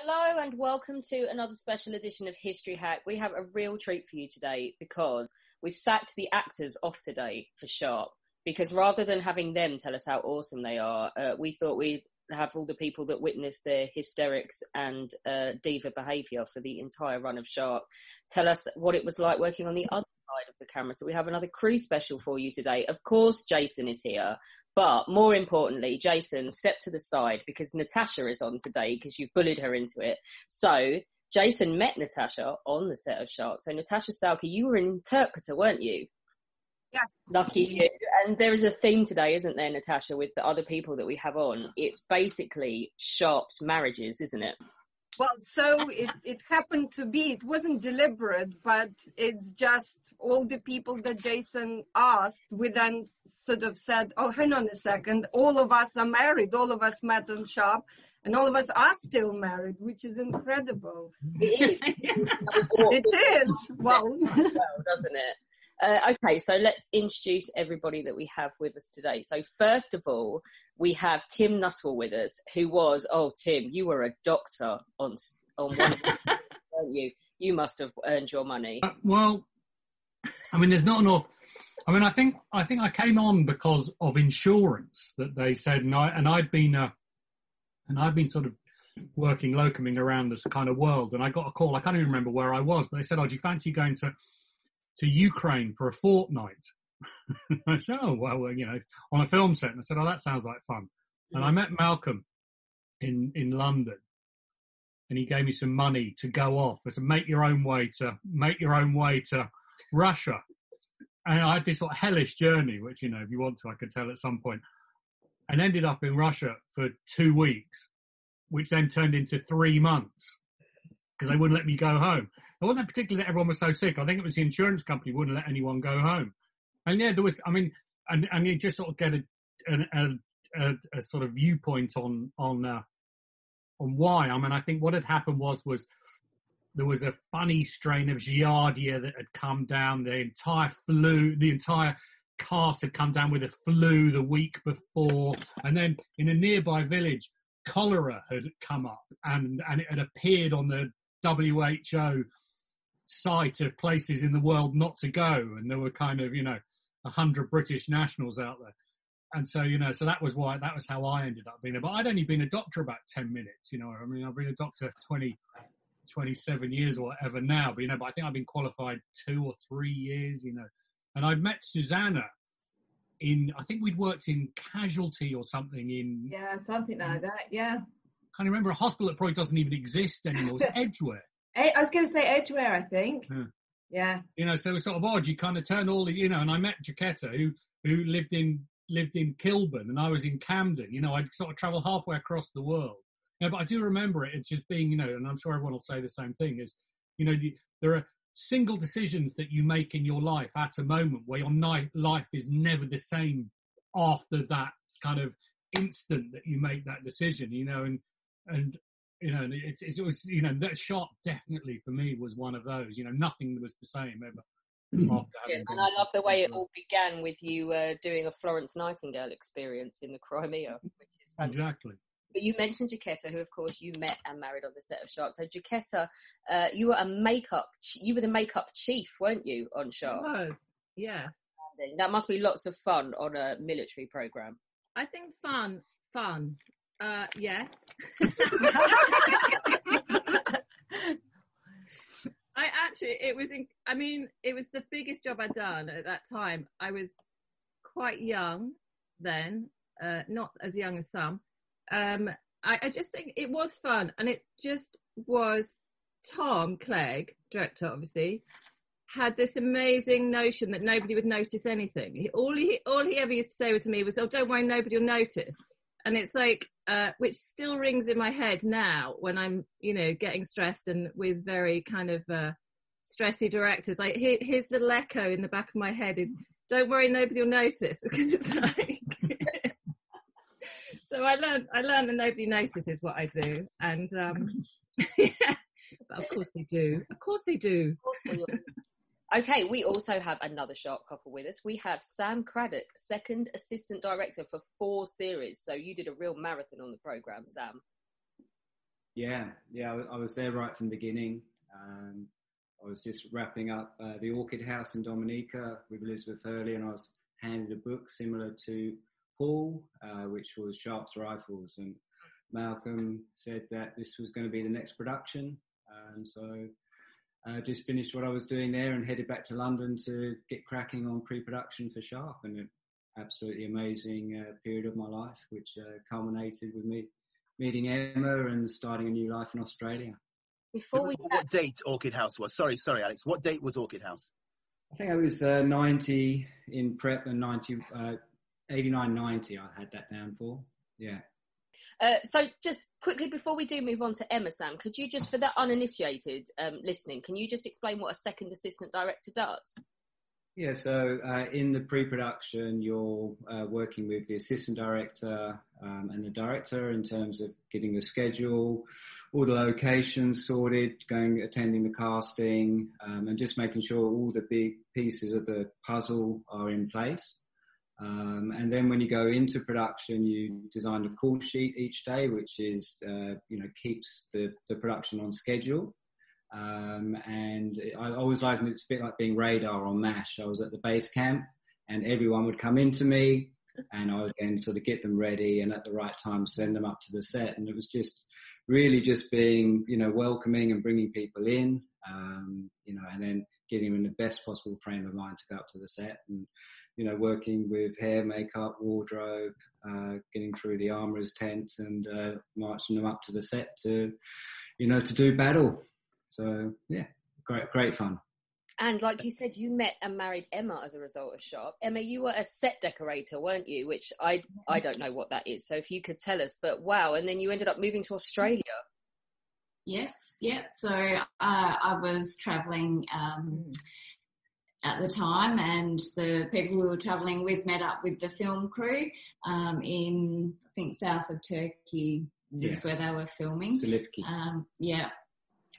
Hello and welcome to another special edition of History Hack. We have a real treat for you today because we've sacked the actors off today for Sharpe, because rather than having them tell us how awesome they are, we thought we'd have all the people that witnessed their hysterics and diva behaviour for the entire run of Sharpe tell us what it was like working on the other side of the camera. So we have another crew special for you today. Of course, Jason is here, but more importantly, Jason, step to the side because Natasha is on today because you've bullied her into it. So Jason met Natasha on the set of Sharpe. So Natasha Salke, you were an interpreter, weren't you? Yeah. Lucky you. And there is a theme today, isn't there, Natasha, with the other people that we have on? It's basically Sharpe's marriages, isn't it? Well, so it happened to be. It wasn't deliberate, but it's just all the people that Jason asked, we then sort of said, oh, hang on a second, all of us are married, all of us met on Sharpe, and all of us are still married, which is incredible. It is. It is. Well, doesn't it? Okay, so let's introduce everybody that we have with us today. So first of all, we have Tim Nuttall with us, who was, Tim, you were a doctor on one of the, weren't you? You must have earned your money. Well, I mean, there's not enough. I mean, I think I came on because of insurance that they said, and I'd been sort of working locuming around this kind of world, and I got a call. I can't even remember where I was, but they said, "Oh, do you fancy going to Ukraine for a fortnight?" I said, "Oh, well, on a film set." And I said, "Oh, that sounds like fun." And I met Malcolm in London, and he gave me some money to go off. I said, make your own way to Russia. And I had this sort of hellish journey, which, if you want to, I could tell at some point, and ended up in Russia for 2 weeks, which then turned into 3 months because they wouldn't let me go home. It wasn't particularly that everyone was so sick. I think it was the insurance company wouldn't let anyone go home. And yeah, there was, I mean, and you just sort of get a sort of viewpoint on why. I mean, I think what had happened was there was a funny strain of Giardia that had come down. The entire cast had come down with a flu the week before. And then in a nearby village, cholera had come up and it had appeared on the WHO site of places in the world not to go. And there were kind of, 100 British nationals out there. And so, so that was how I ended up being. But I'd only been a doctor about 10 minutes, I mean, I've been a doctor 27 years or whatever now, but I think I've been qualified 2 or 3 years, and I'd met Susanna I think we'd worked in Casualty or something in... Yeah, something like that, yeah. Can't remember, a hospital that probably doesn't even exist anymore. It's Edgware. I was going to say Edgware, I think. Yeah. So it was sort of odd. You kind of turn all the, and I met Jaquetta who lived in Kilburn and I was in Camden. I'd sort of travel halfway across the world. But I do remember it. It's just being, and I'm sure everyone will say the same thing, is, there are single decisions that you make in your life at a moment where your life is never the same after that kind of instant that you make that decision, and it's that Sharpe definitely for me was one of those, nothing was the same ever. Yeah, and I love the way it all began with you doing a Florence Nightingale experience in the Crimea, which is fantastic. Exactly. But you mentioned Jaquetta, who of course you met and married on the set of Sharpe. So Jaquetta, you were the makeup chief, weren't you, on Sharpe? I was, yeah. That must be lots of fun on a military program. I think fun. Yes. It was the biggest job I'd done at that time. I was quite young then, not as young as some. I just think it was fun, and it just was. Tom Clegg, director, obviously, had this amazing notion that nobody would notice anything. All he ever used to say to me was, "Oh, don't worry, nobody will notice." And it's like, which still rings in my head now when I'm, getting stressed and with very kind of stressy directors. Like his little echo in the back of my head is, "Don't worry, nobody will notice," because it's like. So I learned that nobody notices what I do, and yeah, but of course they do. Of course they do. Okay, we also have another Sharpe couple with us. We have Sam Craddock, second assistant director for 4 series. So you did a real marathon on the programme, Sam. Yeah. I was there right from the beginning. I was just wrapping up the Orchid House in Dominica with Elizabeth Hurley, and I was handed a book similar to Paul, which was Sharpe's Rifles, and Malcolm said that this was going to be the next production. So I just finished what I was doing there and headed back to London to get cracking on pre-production for Sharpe, and an absolutely amazing period of my life, which culminated with me meeting Emma and starting a new life in Australia. What date Orchid House was? Sorry, Alex. What date was Orchid House? I think I was 90 in prep, and 89, 90 I had that down for. Yeah. So just quickly before we do move on to Emma, Sam, could you just, for the uninitiated listening, can you just explain what a second assistant director does? Yeah, so in the pre-production, you're working with the assistant director and the director in terms of getting the schedule, all the locations sorted, attending the casting, and just making sure all the big pieces of the puzzle are in place. And then when you go into production, you design a call sheet each day, which is, keeps the production on schedule. And I always liken it's a bit like being radar on MASH. I was at the base camp and everyone would come into me and I would then sort of get them ready and at the right time send them up to the set. And it was just really just being, welcoming and bringing people in, and then getting them in the best possible frame of mind to go up to the set and, working with hair, makeup, wardrobe, getting through the armourer's tent and marching them up to the set to do battle. So, yeah, great fun. And like you said, you met and married Emma as a result of Sharpe. Emma, you were a set decorator, weren't you? Which I don't know what that is. So if you could tell us, but wow. And then you ended up moving to Australia. Yes, yeah. So I was travelling at the time, and the people we were travelling with met up with the film crew in, I think, south of Turkey is where they were filming. Silifke. Yeah.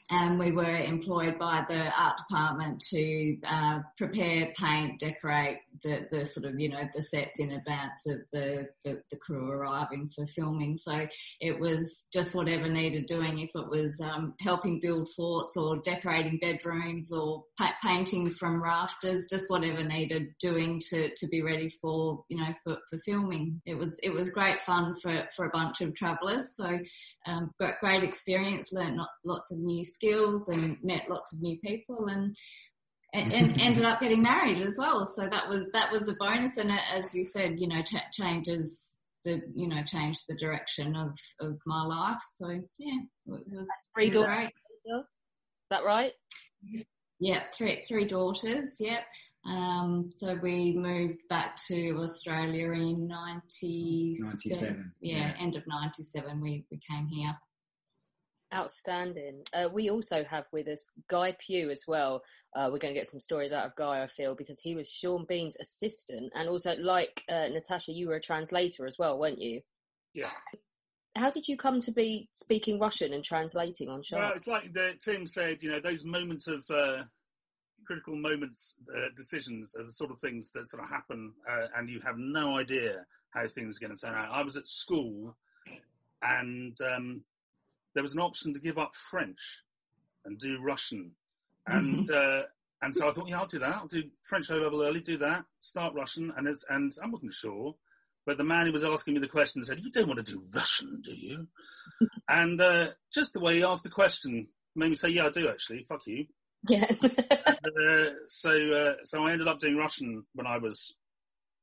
And we were employed by the art department to prepare, paint, decorate the sort of, the sets in advance of the crew arriving for filming. So it was just whatever needed doing, if it was helping build forts or decorating bedrooms or painting from rafters, just whatever needed doing to be ready for, for filming. It was great fun for a bunch of travellers. So great experience, learnt lots of new skills and met lots of new people and ended up getting married as well. So that was a bonus. And as you said, changed the direction of my life. So yeah, it was great. Is that right? Yeah, three daughters. Yep. So we moved back to Australia in 97. Yeah, end of 97 we came here. Outstanding. We also have with us Guy Pugh as well. We're going to get some stories out of Guy, I feel, because he was Sean Bean's assistant, and also, like Natasha, you were a translator as well, weren't you? Yeah. How did you come to be speaking Russian and translating on Sharpe? Well, it's like Tim said, those moments of critical moments, decisions are the sort of things that sort of happen, and you have no idea how things are going to turn out. I was at school, and there was an option to give up French and do Russian. And and so I thought, I'll do that. I'll do French O-level early, do that, start Russian. And I wasn't sure. But the man who was asking me the question said, "You don't want to do Russian, do you?" And just the way he asked the question made me say, "Yeah, I do, actually. Fuck you." Yeah. So I ended up doing Russian when I was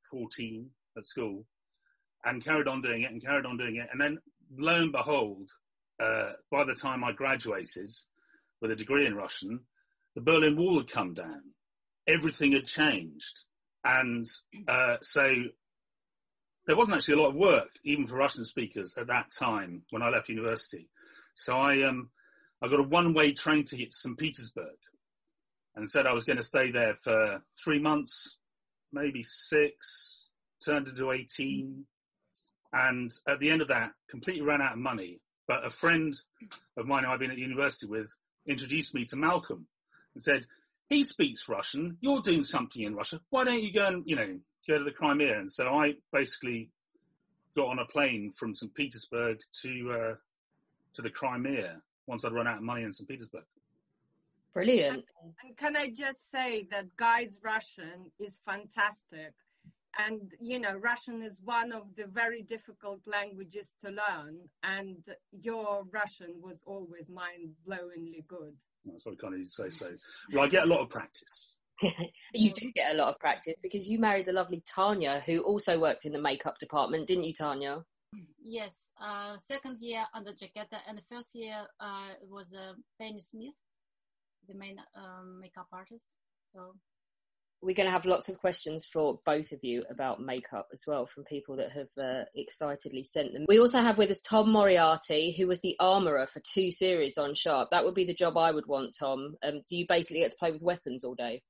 14 at school and carried on doing it. And then, lo and behold, by the time I graduated with a degree in Russian, the Berlin Wall had come down. Everything had changed. And so there wasn't actually a lot of work, even for Russian speakers at that time when I left university. So I got a one-way train ticket to St. Petersburg and said I was going to stay there for 3 months, maybe 6, turned into 18. And at the end of that, completely ran out of money. But a friend of mine who I've been at university with introduced me to Malcolm and said, "He speaks Russian. You're doing something in Russia. Why don't you go and, go to the Crimea?" And so I basically got on a plane from St. Petersburg to to the Crimea once I'd run out of money in St. Petersburg. Brilliant. And can I just say that Guy's Russian is fantastic. And, you know, Russian is one of the very difficult languages to learn. And your Russian was always mind-blowingly good. That's very kind of you to say so. Well, I get a lot of practice. You do get a lot of practice because you married the lovely Tanya, who also worked in the makeup department, didn't you, Tanya? Yes. Second year under Jaquetta, and the first year it was Penny Smith, the main makeup artist. So we're going to have lots of questions for both of you about makeup as well from people that have excitedly sent them. We also have with us Tom Moriarty, who was the armourer for 2 series on Sharpe. That would be the job I would want, Tom. Do you basically get to play with weapons all day?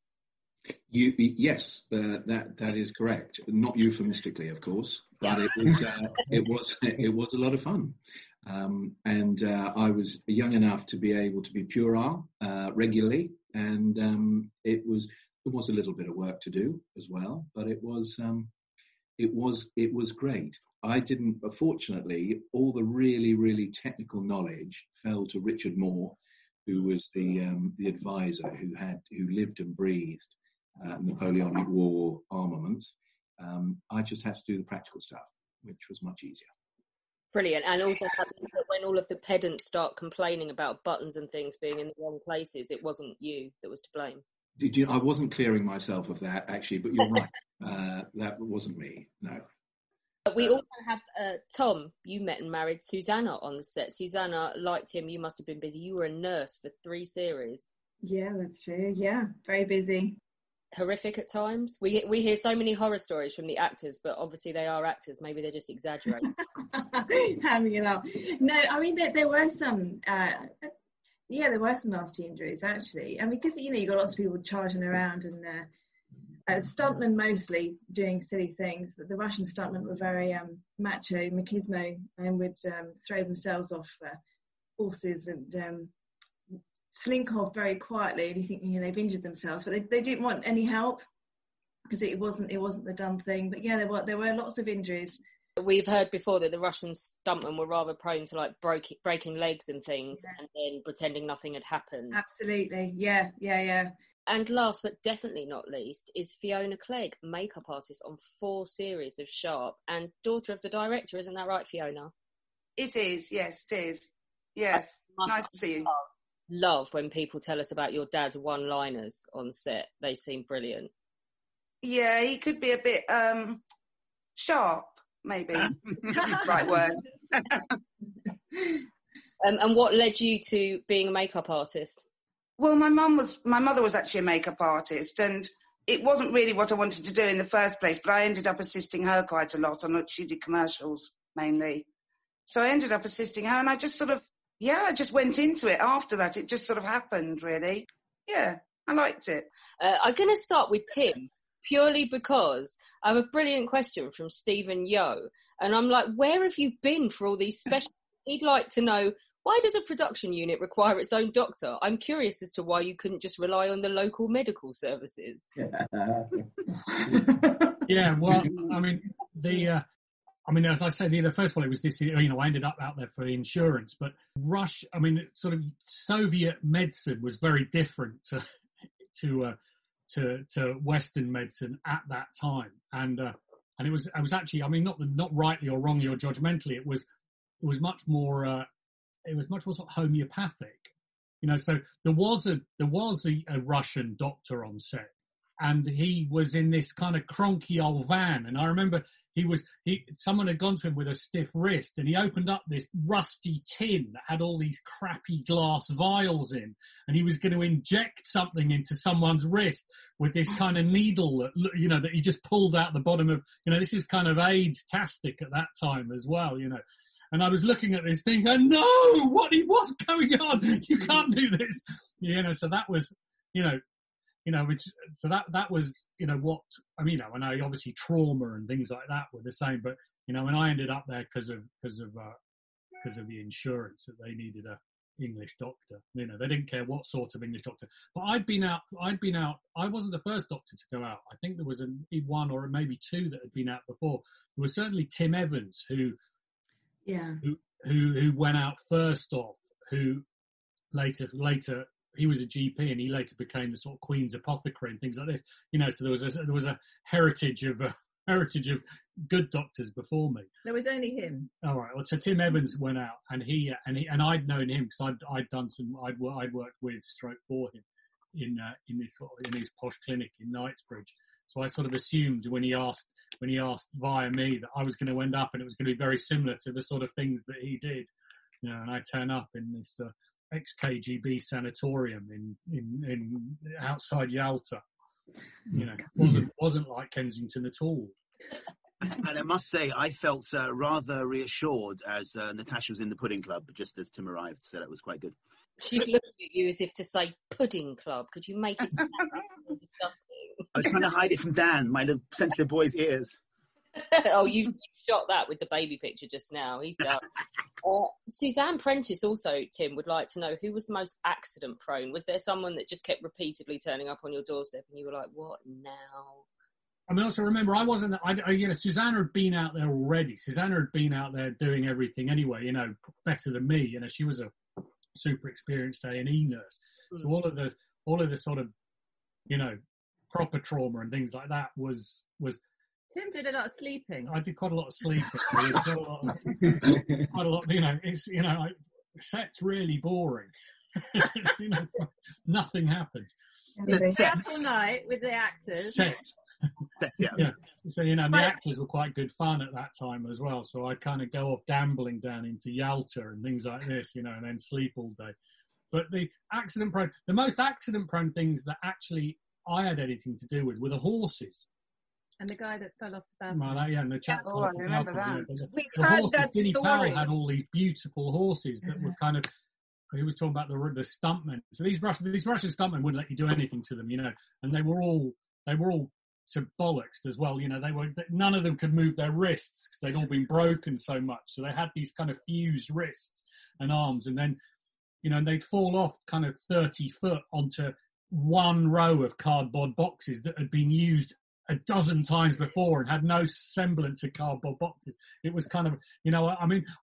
Yes, that is correct. Not euphemistically, of course, but it was a lot of fun. And I was young enough to be able to be puerile regularly, and there was a little bit of work to do as well, but it was great. I didn't, fortunately, all the really, really technical knowledge fell to Richard Moore, who was the advisor who lived and breathed Napoleonic War armaments. I just had to do the practical stuff, which was much easier. Brilliant. And also, when all of the pedants start complaining about buttons and things being in the wrong places, it wasn't you that was to blame. I wasn't clearing myself of that, actually, but you're right. That wasn't me, no. We also have Tom. You met and married Susanna on the set. Susanna liked him. You must have been busy. You were a nurse for 3 series. Yeah, that's true. Yeah, very busy. Horrific at times. We hear so many horror stories from the actors, but obviously they are actors. Maybe they're just exaggerating. Having a laugh. No, I mean there were some. There were some nasty injuries actually. I mean, because you got lots of people charging around and stuntmen mostly doing silly things. The Russian stuntmen were very macho, machismo, and would throw themselves off horses and slink off very quietly. And you think they've injured themselves, but they didn't want any help because it wasn't the done thing. But yeah, there were lots of injuries. We've heard before that the Russian stuntmen were rather prone to like breaking legs and things, and then pretending nothing had happened. Absolutely, yeah. And last but definitely not least is Fiona Clegg, makeup artist on 4 series of Sharpe and daughter of the director. Isn't that right, Fiona? It is, yes, it is. Yes, nice to see you. Love when people tell us about your dad's one-liners on set. They seem brilliant. Yeah, he could be a bit sharp. Maybe right word. And what led you to being a makeup artist? Well, my mother was actually a makeup artist, and it wasn't really what I wanted to do in the first place. But I ended up assisting her quite a lot. She did commercials mainly, so I ended up assisting her, and I just I just went into it after that. It just sort of happened, really. Yeah, I liked it. I'm going to start with Tim. Purely because I have a brilliant question from Stephen Yo. And I'm like, where have you been for all these specials? He'd like to know, why does a production unit require its own doctor? I'm curious as to why you couldn't just rely on the local medical services. Yeah, well, I mean, as I said, first of all, it was this, I ended up out there for insurance, but sort of Soviet medicine was very different to Western medicine at that time, and it was actually, not rightly or wrongly or judgmentally, it was much more sort of homeopathic, So there was a Russian doctor on set, and he was in this kind of cronky old van, and I remember someone had gone to him with a stiff wrist, and he opened up this rusty tin that had all these crappy glass vials in, and he was going to inject something into someone's wrist with this kind of needle that he just pulled out the bottom of, this was kind of AIDS-tastic at that time as well, And I was looking at this thing and what's going on? You can't do this. So that was, that was, and I obviously trauma and things like that were the same, but, when I ended up there because of the insurance that they needed a English doctor, they didn't care what sort of English doctor, but I'd been out, I wasn't the first doctor to go out. I think there was one or maybe 2 that had been out before. There was certainly Tim Evans who who went out first off, who later he was a GP and he later became the sort of Queen's apothecary and things like this. So there was a heritage of good doctors before me. There was only him. All right. Well, so Tim Evans went out, and I'd known him because I'd worked with stroke for him in his posh clinic in Knightsbridge. So I sort of assumed when he asked via me that I was going to end up, and it was going to be very similar to the sort of things that he did. And I turn up in this ex-KGB sanatorium in outside Yalta. Wasn't like Kensington at all. And I must say, I felt rather reassured as Natasha was in the pudding club just as Tim arrived, so that was quite good. She's looking at you as if to say pudding club. Could you make it sound disgusting? I was trying to hide it from Dan, my little sensitive boy's ears. Oh, you shot that with the baby picture just now. He's done. Suzanne Prentice also, Tim, would like to know who was the most accident prone. Was there someone that just kept repeatedly turning up on your doorstep and you were like, what now? I mean, also remember, I wasn't. Susanna had been out there already. Susanna had been out there doing everything anyway. Better than me. She was a super experienced A&E nurse. So all of the sort of, proper trauma and things like that was. Tim did a lot of sleeping. I did quite a lot of sleeping. Quite a lot. It's set's really boring. Nothing happened. Set all night with the actors. Set. Yeah. So the actors were quite good fun at that time as well. So I'd kind of go off gambling down into Yalta and things like this, and then sleep all day. But the most accident prone things that actually I had anything to do with were the horses. And the guy that fell off the balcony. And the chap. Oh, I remember that. We heard that Ginny story. Powell had all these beautiful horses that were kind of. He was talking about the stuntmen. So these Russian stuntmen wouldn't let you do anything to them, and they were all to bollocks as well. None of them could move their wrists because they'd all been broken so much. So they had these kind of fused wrists and arms, and then, they'd fall off kind of 30 foot onto one row of cardboard boxes that had been used a dozen times before and had no semblance of cardboard boxes. It was kind of,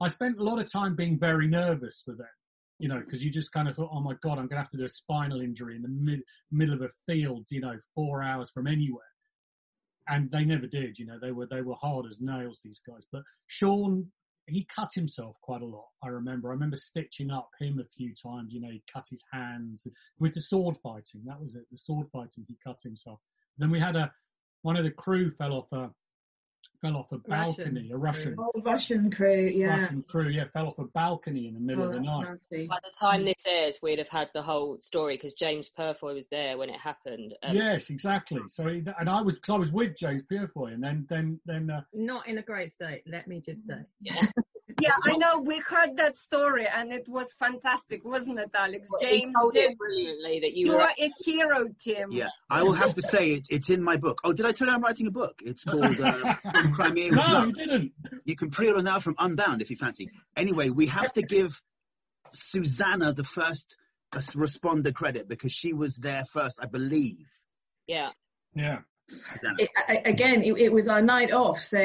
I spent a lot of time being very nervous for them. Because you just kind of thought, oh my God, I'm going to have to do a spinal injury in the middle of a field, 4 hours from anywhere. And they never did, they were hard as nails, these guys. But Sean, he cut himself quite a lot. I remember stitching up him a few times, he cut his hands with the sword fighting. That was it. The sword fighting, he cut himself. Then we had one of the crew fell off a balcony, Russian crew, fell off a balcony in the middle of the night. Nasty. By the time this airs, we'd have had the whole story because James Purfoy was there when it happened. Yes, exactly. So, and I was with James Purfoy, and then not in a great state, let me just say. Yeah, I know. We heard that story, and it was fantastic, wasn't it, Alex? James told did it brilliantly that you were were a hero, Tim. Yeah, I will have to say it's in my book. Oh, did I tell you I'm writing a book? It's called Crimea. No, you didn't. You can pre-order now from Unbound if you fancy. Anyway, we have to give Susanna the first responder credit because she was there first, I believe. Yeah. It was our night off, so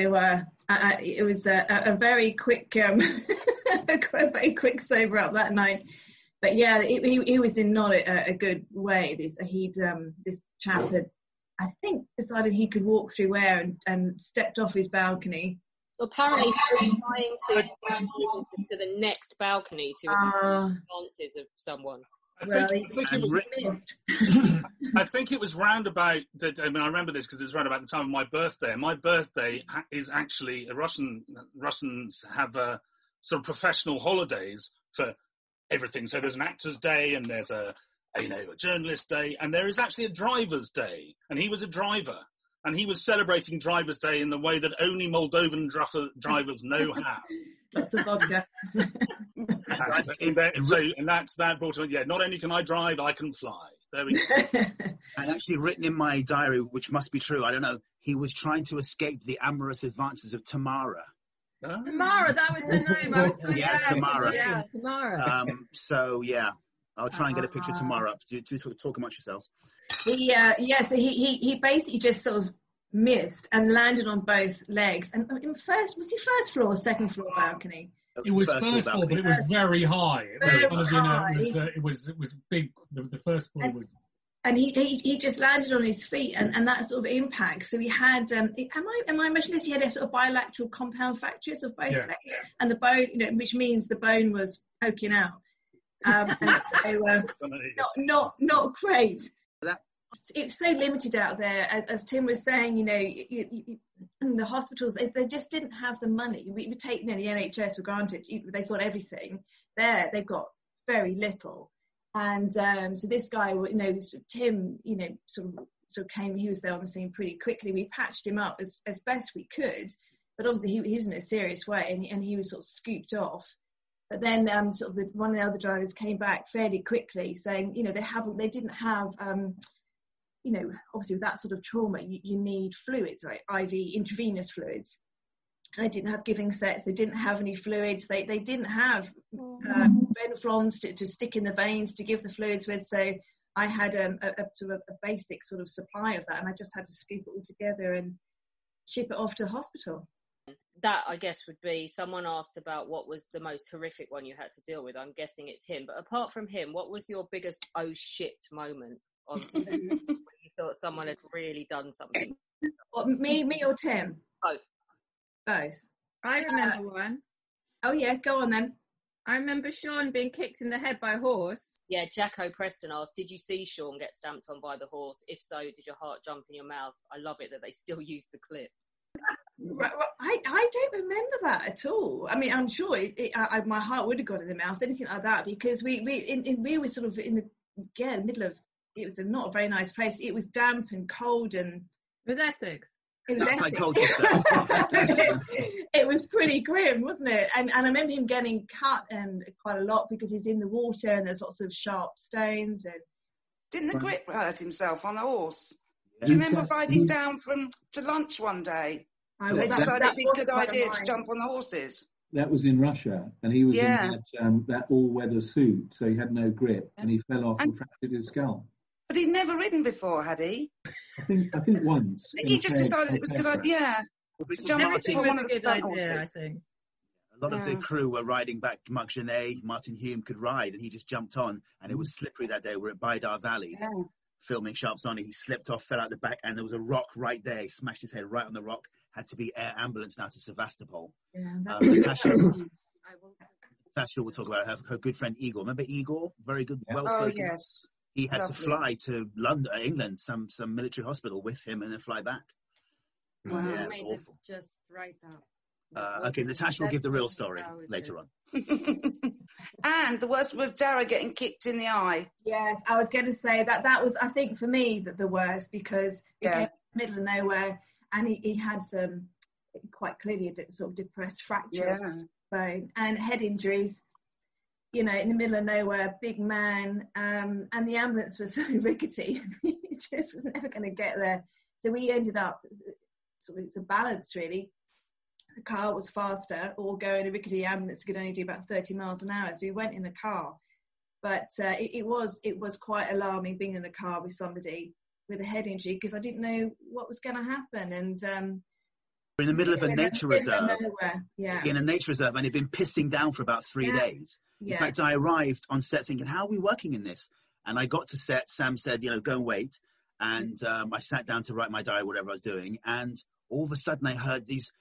it was a very quick, a very quick sober up that night. But yeah, he was in not a good way. This chap had, I think, decided he could walk through air and stepped off his balcony. Apparently, he was trying to move to the next balcony to responses of someone. I think it was round about. I remember this because it was round about the time of my birthday. And my birthday is actually Russians have sort of professional holidays for everything. So there's an actor's day, and there's a journalist day, and there is actually a driver's day. And he was a driver, and he was celebrating driver's day in the way that only Moldovan drivers know how. Lots of vodka. And that brought to it. Not only can I drive, I can fly. There we go. And actually written in my diary, which must be true, I don't know, he was trying to escape the amorous advances of Tamara. Tamara, that was her name. I was trying to Tamara. Yeah, Tamara. So yeah, I'll try and get a picture of Tamara up. Do talk amongst yourselves. So he basically just sort of missed and landed on both legs. And was he first floor or second floor balcony? It was first floor, but it was very high. It was big. The first floor was. And he just landed on his feet, and that sort of impact. So he had, am I imagining this? He had a sort of bilateral compound fractures of both legs, and the bone, which means the bone was poking out. And so not great. It's so limited out there, as Tim was saying. The hospitals, they just didn't have the money. We take the NHS for granted. They've got everything there. They've got very little. And so this guy, Tim, sort of came. He was there on the scene pretty quickly. We patched him up as best we could, but obviously he was in a serious way, and he was sort of scooped off. But then one of the other drivers came back fairly quickly, saying, they didn't have, obviously with that sort of trauma, you need fluids, like IV intravenous fluids. They didn't have giving sets. They didn't have any fluids. They didn't have venoflons to stick in the veins to give the fluids with. So I had a basic sort of supply of that, and I just had to scoop it all together and ship it off to the hospital. That, I guess, would be, someone asked about what was the most horrific one you had to deal with. I'm guessing it's him. But apart from him, what was your biggest oh shit moment on when you thought someone had really done something? What, me or Tim? Both. I remember one. Oh, yes, go on then. I remember Sean being kicked in the head by a horse. Yeah, Jacko Preston asked, did you see Sean get stamped on by the horse? If so, did your heart jump in your mouth? I love it that they still use the clip. I don't remember that at all. I mean, I'm sure my heart would have gone in the mouth, anything like that, because we were sort of in the middle of, it was not a very nice place. It was damp and cold, and it was Essex. It was Essex. It was pretty grim, wasn't it? And I remember him getting cut and quite a lot because he's in the water and there's lots of sharp stones. And didn't the grip hurt himself on the horse? Do you remember riding down to lunch one day? They decided it'd be a good idea to jump on the horses. That was in Russia, and he was in that all-weather suit, so he had no grip, and he fell off and fractured his skull. But he'd never ridden before, had he? I think once. I think he just decided it was a good idea. Well, to jump on one of the stunt horses. I think. A lot of the crew were riding back. Mark Genet, Martin Hume could ride, and he just jumped on, and it was slippery that day. We're at Bidar Valley, filming Sharpe Sonny. He slipped off, fell out the back, and there was a rock right there. He smashed his head right on the rock. Had to be air ambulance now to Sevastopol. Natasha will talk about her good friend Igor. Remember Igor? Very good, well-spoken. Oh, yes. He had to fly to London, England, some military hospital with him, and then fly back. Wow. Yeah, it's awful. Just right now. Okay, Natasha will give the real story later on. And the worst was Dara getting kicked in the eye. Yes, I was going to say that was, I think, for me, the worst, because it came in the middle of nowhere, and he had some, quite clearly, a sort of depressed fracture of the bone and head injuries. In the middle of nowhere, big man, and the ambulance was so rickety, it just was never going to get there. So we ended up, it's a balance really. The car was faster, or go in a rickety ambulance could only do about 30 miles an hour. So we went in the car, but it was quite alarming being in a car with somebody with a head injury, because I didn't know what was going to happen. And we're in the middle of a nature reserve. In a nature reserve, and it'd been pissing down for about 3 days. In fact, I arrived on set thinking, how are we working in this? And I got to set, Sam said, go and wait. And I sat down to write my diary, whatever I was doing. And all of a sudden I heard these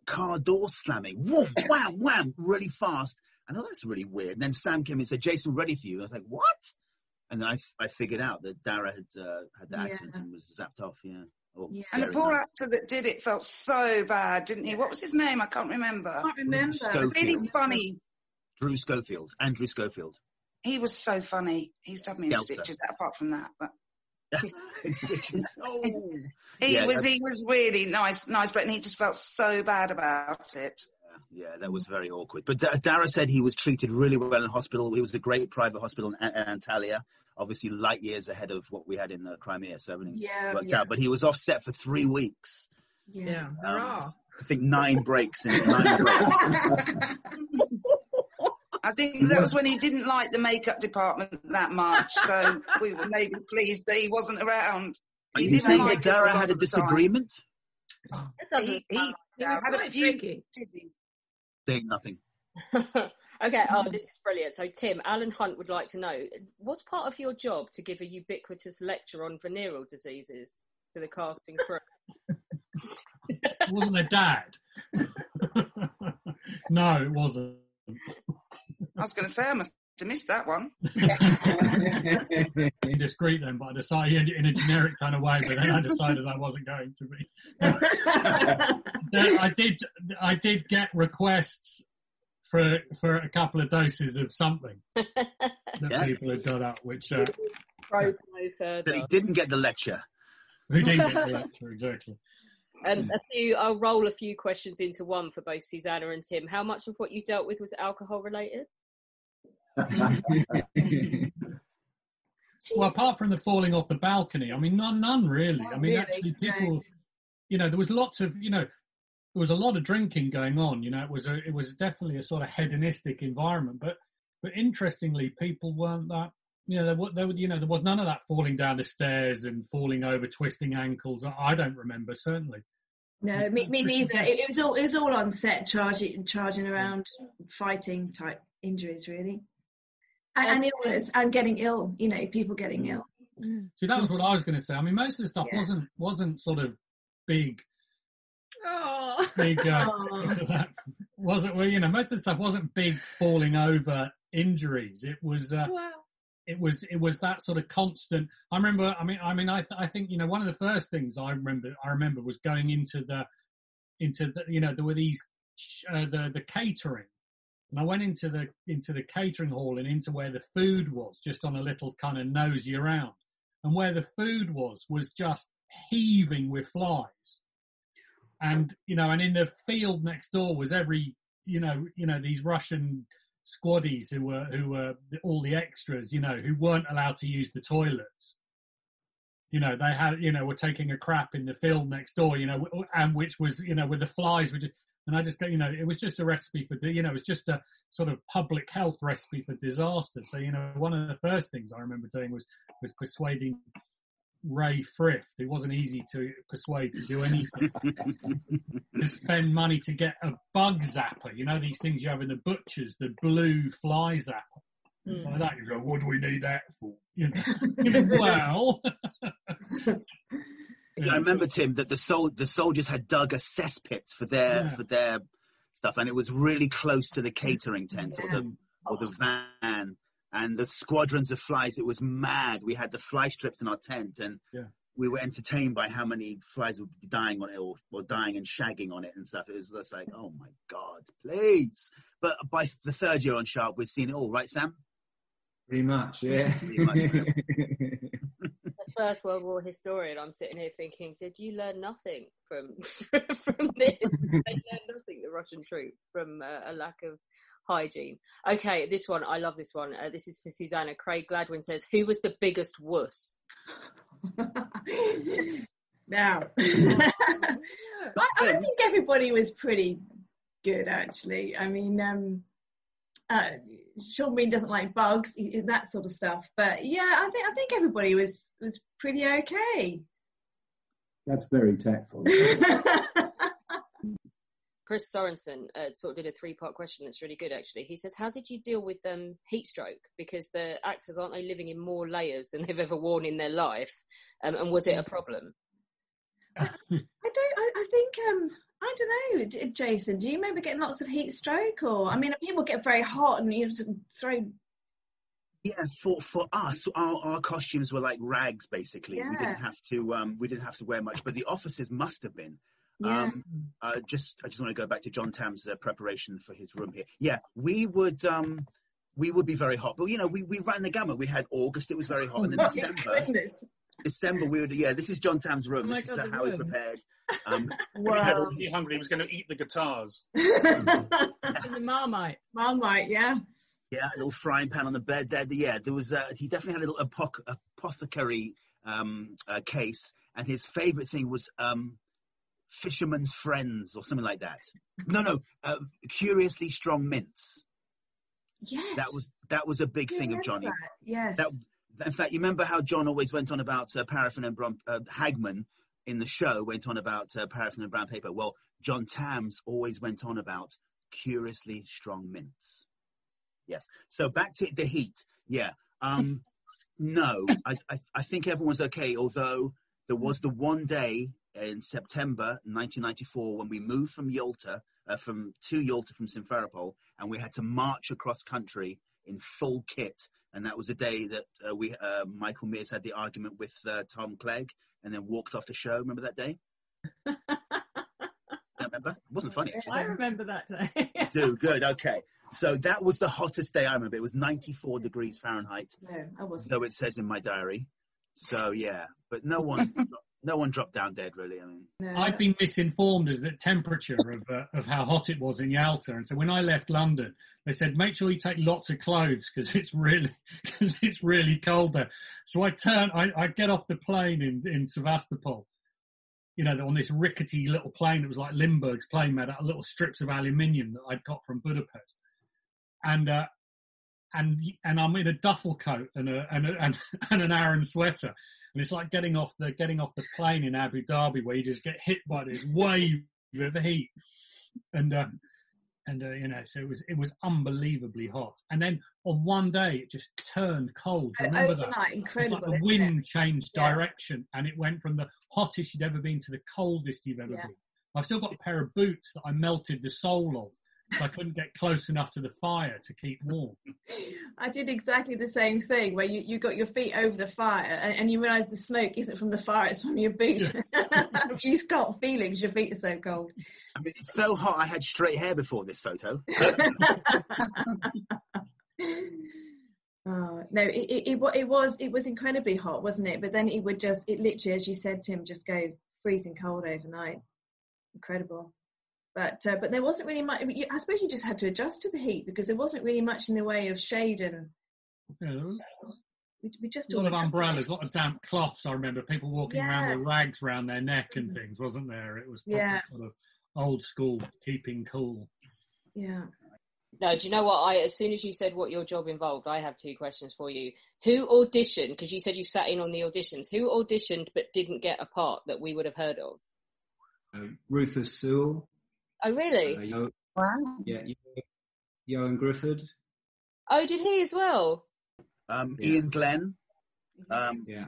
car doors slamming. Wham, wham, wham, really fast. I thought, that's really weird. And then Sam came and said, Jason, ready for you. I was like, what? And then I figured out that Dara had the accident and was zapped off, And the poor actor that did it felt so bad, didn't he? What was his name? I can't remember. Really funny. Andrew Schofield. He was so funny. He's had me in stitches apart from that. But in stitches. He was really nice, but he just felt so bad about it. Yeah, that was very awkward. But Dara said he was treated really well in hospital. It was a great private hospital in Antalya, obviously light years ahead of what we had in the Crimea, so everything worked out. But he was off set for 3 weeks. Yes. I think 9 breaks in 9 breaks. I think that was when he didn't like the makeup department that much, so we were maybe pleased that he wasn't around. Are you saying that Dara had a disagreement? He had a few tizzies. Saying nothing. Okay, oh, this is brilliant. So, Tim, Alan Hunt would like to know, was part of your job to give a ubiquitous lecture on venereal diseases to the casting crew? Wasn't their dad? No, it wasn't. I was going to say, I must have missed that one. Indiscreet then, but I decided in a generic kind of way, but then I decided I wasn't going to be. I did get requests for a couple of doses of something that people had got up, which no further. That he didn't get the lecture. Who didn't get the lecture, exactly. I'll roll a few questions into one for both Susanna and Tim. How much of what you dealt with was alcohol related? Well, apart from the falling off the balcony, I mean, none really. Not I mean, really, actually, people, no. you know, there was lots of, you know, there was a lot of drinking going on. You know, it was definitely a sort of hedonistic environment. But interestingly, people weren't that. You know, there was none of that falling down the stairs and falling over, twisting ankles. I don't remember, certainly. No, me neither. It was all on set, charging around, fighting type injuries, really, and illness and getting ill. You know, people getting ill. See, that was what I was going to say. I mean, most of the stuff wasn't sort of big. Wasn't, well, you know, most of the stuff wasn't big falling over injuries. It was it was that sort of constant. I think, you know, one of the first things I remember was going into the you know, there were these the catering, and I went into the catering hall and into where the food was, just on a little kind of nosy around, and where the food was just heaving with flies. And, you know, and in the field next door was every, you know, these Russian squaddies who were all the extras, you know, who weren't allowed to use the toilets. You know, they had, you know, were taking a crap in the field next door, you know, and which was, you know, with the flies, and I just, you know, it was just a recipe for, you know, it was just a sort of public health recipe for disaster. So, you know, one of the first things I remember doing was persuading Ray Frith, who wasn't easy to persuade to do anything, to spend money to get a bug zapper. You know, these things you have in the butchers, the blue fly zapper. Like that, you go, what do we need that for? You know, well. I remember, Tim, that the soldiers had dug a cesspit for their stuff, and it was really close to the catering tent or the van. And the squadrons of flies, it was mad. We had the fly strips in our tent, and we were entertained by how many flies would be dying on it or dying and shagging on it and stuff. It was just like, oh my God, please. But by the third year on Sharpe, we'd seen it all, right, Sam? Pretty much, yeah. Pretty much, yeah. The First World War historian, I'm sitting here thinking, did you learn nothing from this? They learned nothing, the Russian troops, from a lack of hygiene. Okay, this one, I love this one. This is for Susanna. Craig Gladwin says, who was the biggest wuss? Now, I think everybody was pretty good, actually. I mean, Sean Bean doesn't like bugs, that sort of stuff. But yeah, I think everybody was pretty okay. That's very tactful. Chris Sorensen sort of did a 3-part question that's really good, actually. He says, how did you deal with heat stroke? Because the actors, aren't they living in more layers than they've ever worn in their life? And was it a problem? I don't know, Jason, do you remember getting lots of heat stroke? Or, I mean, people get very hot and you just throw... Yeah, for us, our costumes were like rags, basically. Yeah. We didn't have to wear much, but the officers must have been. Yeah. I just want to go back to John Tam's preparation for his room here. Yeah, we would be very hot, but you know, we ran the gamut. We had August, it was very hot, and then December we would. Yeah, this is John Tam's room. This is how we prepared. Wow. He hungry. He was going to eat the guitars. In the Marmite, yeah. Yeah, a little frying pan on the bed there. Yeah, there was. He definitely had a little apothecary case, and his favourite thing was Fisherman's Friends or something like that. No, Curiously Strong Mints. Yes, that was a big thing of Johnny. That. Yes. In fact, you remember how John always went on about paraffin and brown, Hagman in the show went on about paraffin and brown paper. Well, John Tams always went on about curiously strong mints. Yes. So back to the heat. Yeah. No, I think everyone's okay, although there was the one day in September 1994 when we moved from Yalta, from Simferopol, and we had to march across country in full kit. And that was a day that Michael Mears had the argument with Tom Clegg and then walked off the show. Remember that day? Remember? It wasn't funny, actually. I remember that day. Do good. Okay. So that was the hottest day I remember. It was 94 degrees Fahrenheit. No, I wasn't. So it says in my diary. So yeah, but no one dropped down dead, really. I mean, No. I've been misinformed as the temperature of how hot it was in Yalta, and so when I left London, they said make sure you take lots of clothes because it's really cold there. So I get off the plane in Sevastopol, on this rickety little plane that was like Lindbergh's plane made out of little strips of aluminium that I'd got from Budapest, and I'm in a duffel coat and an Aran sweater. And it's like getting off the plane in Abu Dhabi where you just get hit by this wave of heat, so it was unbelievably hot. And then on one day it just turned cold. Remember that? Incredible. It's like the wind changed direction, and it went from the hottest you'd ever been to the coldest you've ever been. I've still got a pair of boots that I melted the sole of. So I couldn't get close enough to the fire to keep warm. I did exactly the same thing where you got your feet over the fire and you realise the smoke isn't from the fire, it's from your boot. You just can't feel it because your feet are so cold. I mean, it's so hot I had straight hair before this photo. No, it was incredibly hot, wasn't it? But then it literally, as you said, Tim, just go freezing cold overnight. Incredible. But there wasn't really much. I suppose you just had to adjust to the heat because there wasn't really much in the way of shade, and we just a lot of umbrellas, a lot of damp cloths. I remember people walking around with rags around their neck and things, wasn't there? It was sort of old school, keeping cool. Yeah. No, do you know what? As soon as you said what your job involved, I have two questions for you. Who auditioned? Because you said you sat in on the auditions. Who auditioned but didn't get a part that we would have heard of? Rufus Sewell. Oh, really? Wow. Yeah, Johan Griffith. Oh, did he as well? Ian Glenn. Yeah.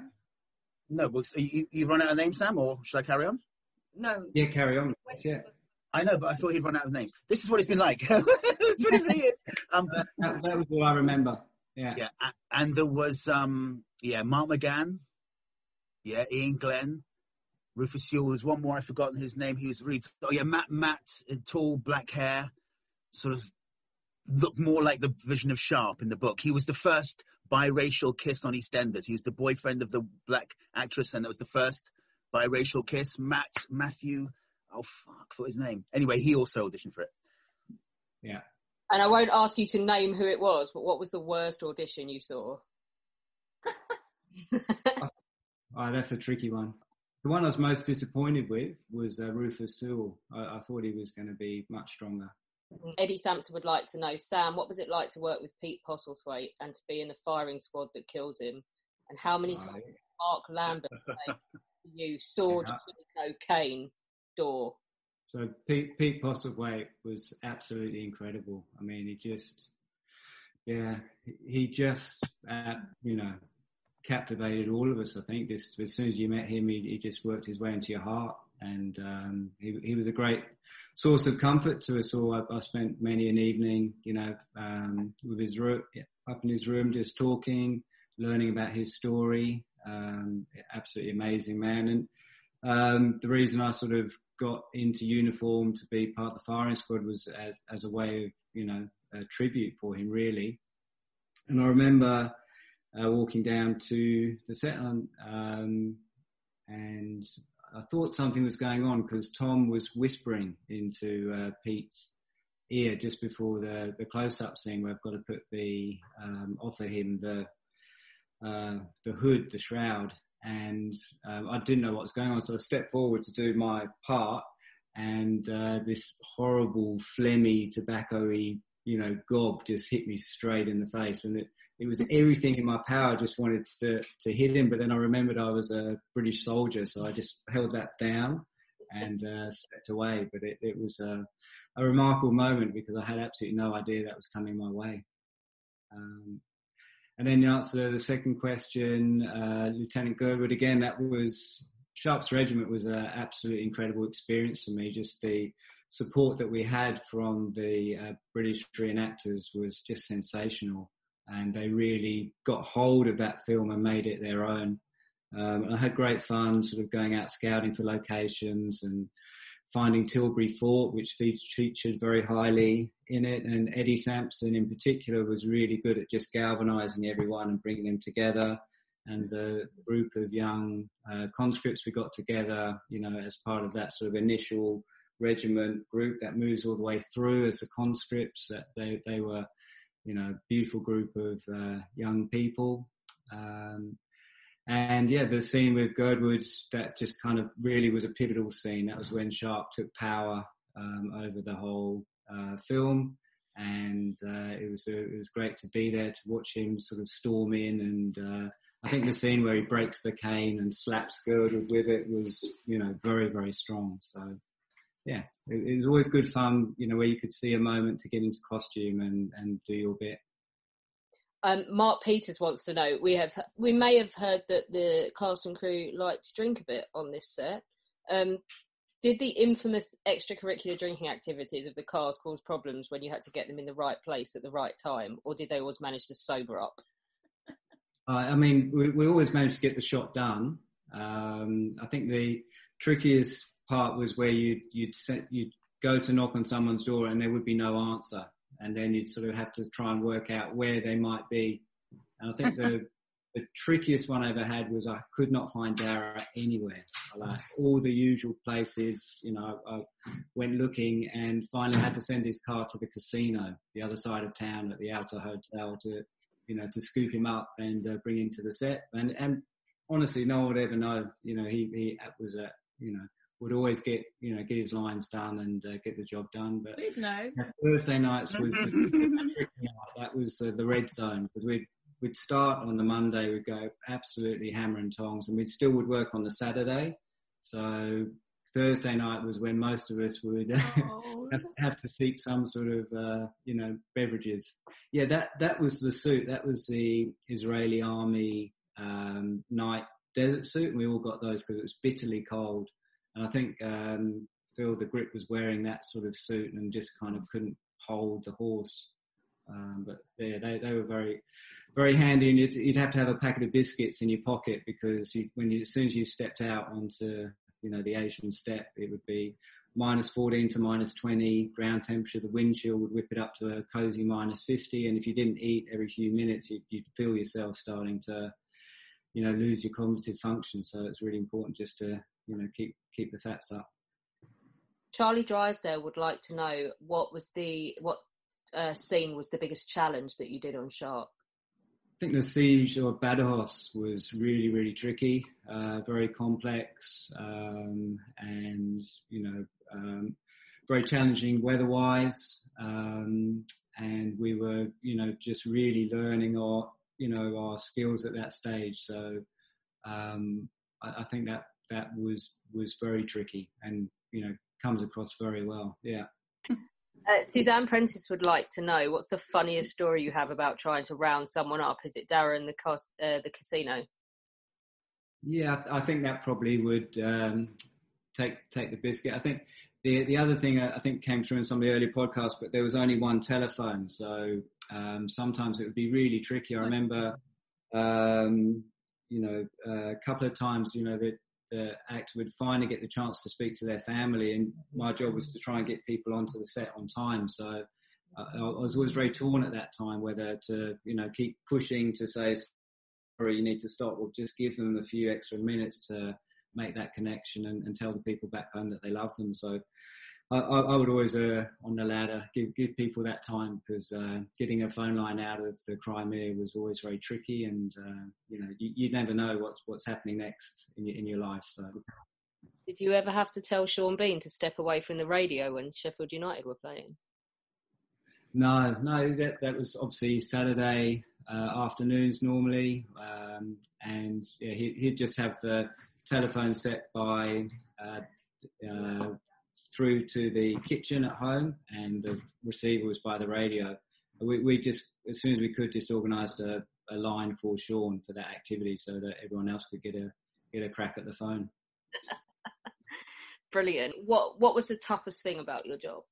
No, but you run out of names, Sam, or should I carry on? No. Yeah, carry on. Yeah. I know, but I thought he'd run out of names. This is what it's been like. 23 years. That was all I remember. Yeah. Yeah, and there was Mark McGann. Yeah, Ian Glenn. Rufus Sewell. There's one more, I've forgotten his name. He was really Matt, tall, black hair, sort of looked more like the version of Sharpe in the book. He was the first biracial kiss on EastEnders. He was the boyfriend of the black actress, and that was the first biracial kiss. Matthew, I forgot his name. Anyway, he also auditioned for it. Yeah. And I won't ask you to name who it was, but what was the worst audition you saw? That's a tricky one. The one I was most disappointed with was Rufus Sewell. I thought he was going to be much stronger. Eddie Sampson would like to know, Sam, what was it like to work with Pete Postlethwaite and to be in the firing squad that kills him? And how many times did Mark Lambert say you sword to the cocaine door? So Pete Postlethwaite was absolutely incredible. I mean, he just captivated all of us. I think just as soon as you met him, he just worked his way into your heart, and he was a great source of comfort to us all. I spent many an evening, with his up in his room, just talking, learning about his story. Absolutely amazing man, and the reason I sort of got into uniform to be part of the firing squad was as a way of a tribute for him, really. And I remember walking down to the set and I thought something was going on because Tom was whispering into Pete's ear just before the close-up scene where I've got to put offer him the hood, the shroud, and I didn't know what was going on, so I stepped forward to do my part, and this horrible, phlegmy, tobacco-y, gob just hit me straight in the face, and it was everything in my power. I just wanted to hit him, but then I remembered I was a British soldier, so I just held that down and stepped away. But it was a remarkable moment because I had absolutely no idea that was coming my way. And then the answer to the second question, Lieutenant Girdwood, again, that was Sharpe's regiment was an absolutely incredible experience for me. Just the support that we had from the British reenactors was just sensational. And they really got hold of that film and made it their own. And I had great fun sort of going out scouting for locations and finding Tilbury Fort, which featured very highly in it. And Eddie Sampson in particular was really good at just galvanizing everyone and bringing them together. And the group of young conscripts we got together, you know, as part of that sort of initial regiment group that moves all the way through as the conscripts, that they were, you know, a beautiful group of young people. And yeah, the scene with Girdwood's, that just kind of really was a pivotal scene. That was when Sharpe took power over the whole film, and it was great to be there to watch him sort of storm in. And I think the scene where he breaks the cane and slaps Girdwood with it was, you know, very, very strong. So yeah, it was always good fun, you know, where you could see a moment to get into costume and do your bit. Mark Peters wants to know, we may have heard that the cast and crew liked to drink a bit on this set. Did the infamous extracurricular drinking activities of the cast cause problems when you had to get them in the right place at the right time, or did they always manage to sober up? I mean, we always managed to get the shot done. I think the trickiest part was where you'd go to knock on someone's door and there would be no answer. And then you'd sort of have to try and work out where they might be. And I think the trickiest one I ever had was I could not find Dara anywhere. Like all the usual places, you know, I went looking and finally had to send his car to the casino, the other side of town at the Outer Hotel to, you know, to scoop him up and bring him to the set. And honestly, no one would ever know. You know, he was you know, would always get his lines done and get the job done. But we'd know. Thursday nights was that was the red zone, because we'd start on the Monday, we'd go absolutely hammer and tongs, and we still would work on the Saturday. So Thursday night was when most of us would have to seek some sort of you know, beverages. Yeah, that was the suit. That was the Israeli Army night desert suit, and we all got those because it was bitterly cold. And I think Phil the Grip was wearing that sort of suit and just kind of couldn't hold the horse. But yeah, they were very, very handy, and you'd have to have a packet of biscuits in your pocket, because as soon as you stepped out onto, you know, the Asian steppe, it would be -14 to -20 ground temperature. The wind chill would whip it up to a cozy -50, and if you didn't eat every few minutes, you'd feel yourself starting to, you know, lose your cognitive function. So it's really important just to, you know, keep the fats up. Charlie Drysdale would like to know what scene was the biggest challenge that you did on Sharpe? I think the siege of Badajoz was really, really tricky, very complex, and, you know, very challenging weather-wise. And we were, you know, just really learning our skills at that stage. So I think that was very tricky, and, you know, comes across very well. Yeah. Suzanne Prentice would like to know, what's the funniest story you have about trying to round someone up? Is it Dara in the casino? Yeah, I think that probably would take the biscuit. I think the other thing I think came through in some of the earlier podcasts, but there was only one telephone, so sometimes it would be really tricky. I remember, you know, a couple of times, you know, that the actor would finally get the chance to speak to their family, and my job was to try and get people onto the set on time. So I was always very torn at that time whether to, you know, keep pushing to say, sorry, you need to stop, or just give them a few extra minutes to make that connection and tell the people back home that they love them. So I would always on the ladder give people that time, because getting a phone line out of the Crimea was always very tricky, and you know, you never know what's happening next in your life. So did you ever have to tell Sean Bean to step away from the radio when Sheffield United were playing? No, that was obviously Saturday afternoons normally, and yeah, he'd just have the telephone set by through to the kitchen at home, and the receiver was by the radio. We just, as soon as we could, just organised a line for Sean for that activity so that everyone else could get a crack at the phone. Brilliant. What was the toughest thing about your job?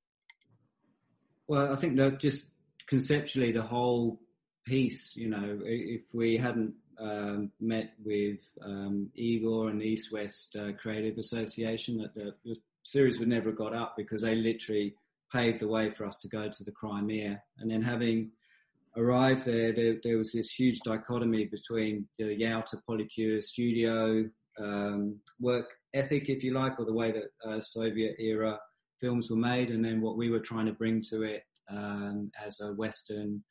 Well, I think that just conceptually the whole piece, if we hadn't met with Igor and the East West Creative Association, that the series would never have got up, because they literally paved the way for us to go to the Crimea. And then having arrived there was this huge dichotomy between the Yalta Polycule studio work ethic, if you like, or the way that Soviet era films were made, and then what we were trying to bring to it as a Western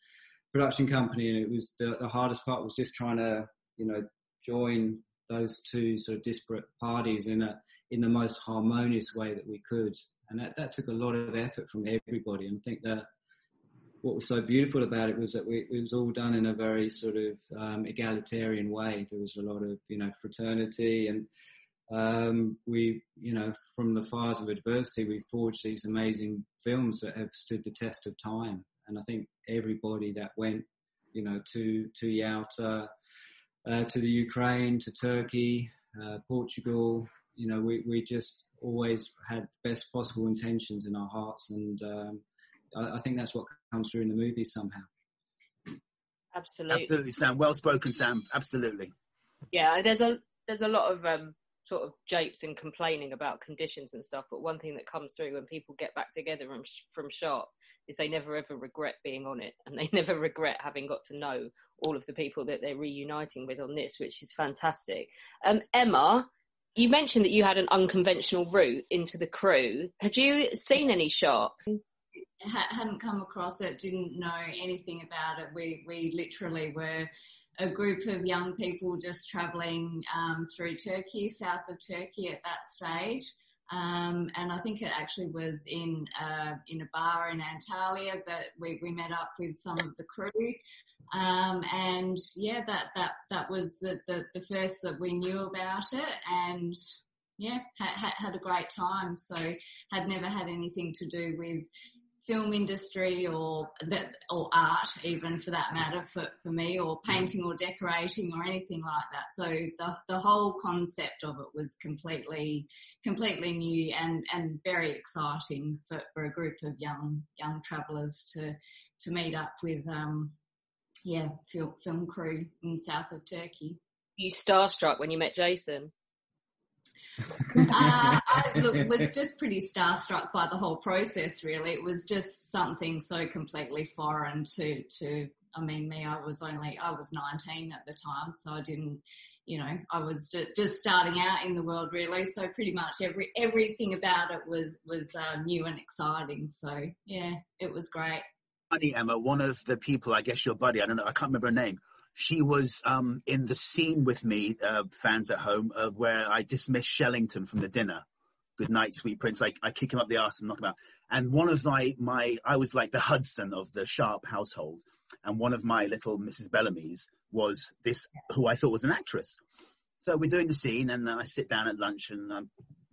production company. And it was the hardest part was just trying to, join those two sort of disparate parties in the most harmonious way that we could. And that took a lot of effort from everybody. And I think that what was so beautiful about it was that it was all done in a very sort of egalitarian way. There was a lot of, fraternity, and we, from the fires of adversity, we forged these amazing films that have stood the test of time. And I think everybody that went, to Yalta, to the Ukraine, to Turkey, Portugal, we just always had the best possible intentions in our hearts. And I think that's what comes through in the movies somehow. Absolutely, Sam. Well spoken, Sam. Absolutely. Yeah, there's a lot of sort of japes and complaining about conditions and stuff, but one thing that comes through when people get back together from Sharpe is they never ever regret being on it, and they never regret having got to know all of the people that they're reuniting with on this, which is fantastic. Emma, you mentioned that you had an unconventional route into the crew. Had you seen any Sharpe? Hadn't come across it, didn't know anything about it. We literally were a group of young people just travelling through Turkey, south of Turkey at that stage. And I think it actually was in a bar in Antalya that we met up with some of the crew. And yeah, that was the first that we knew about it, and yeah, had a great time. So had never had anything to do with film industry or art, even for that matter, for me, or painting or decorating or anything like that. So the whole concept of it was completely new and very exciting for a group of young travellers to meet up with film crew in south of Turkey. You starstruck when you met Jason? I was just pretty starstruck by the whole process, really. It was just something so completely foreign to me. I was 19 at the time, so I didn't, I was just starting out in the world, really. So pretty much everything about it was new and exciting. So yeah, it was great. Funny, Emma, one of the people, I guess your buddy, I don't know, I can't remember her name. She was in the scene with me, fans at home, where I dismissed Shellington from the dinner. Good night, sweet prince. I kick him up the arse and knock him out. And one of I was like the Hudson of the Sharpe household. And one of my little Mrs. Bellamy's was this, who I thought was an actress. So we're doing the scene, and I sit down at lunch, and I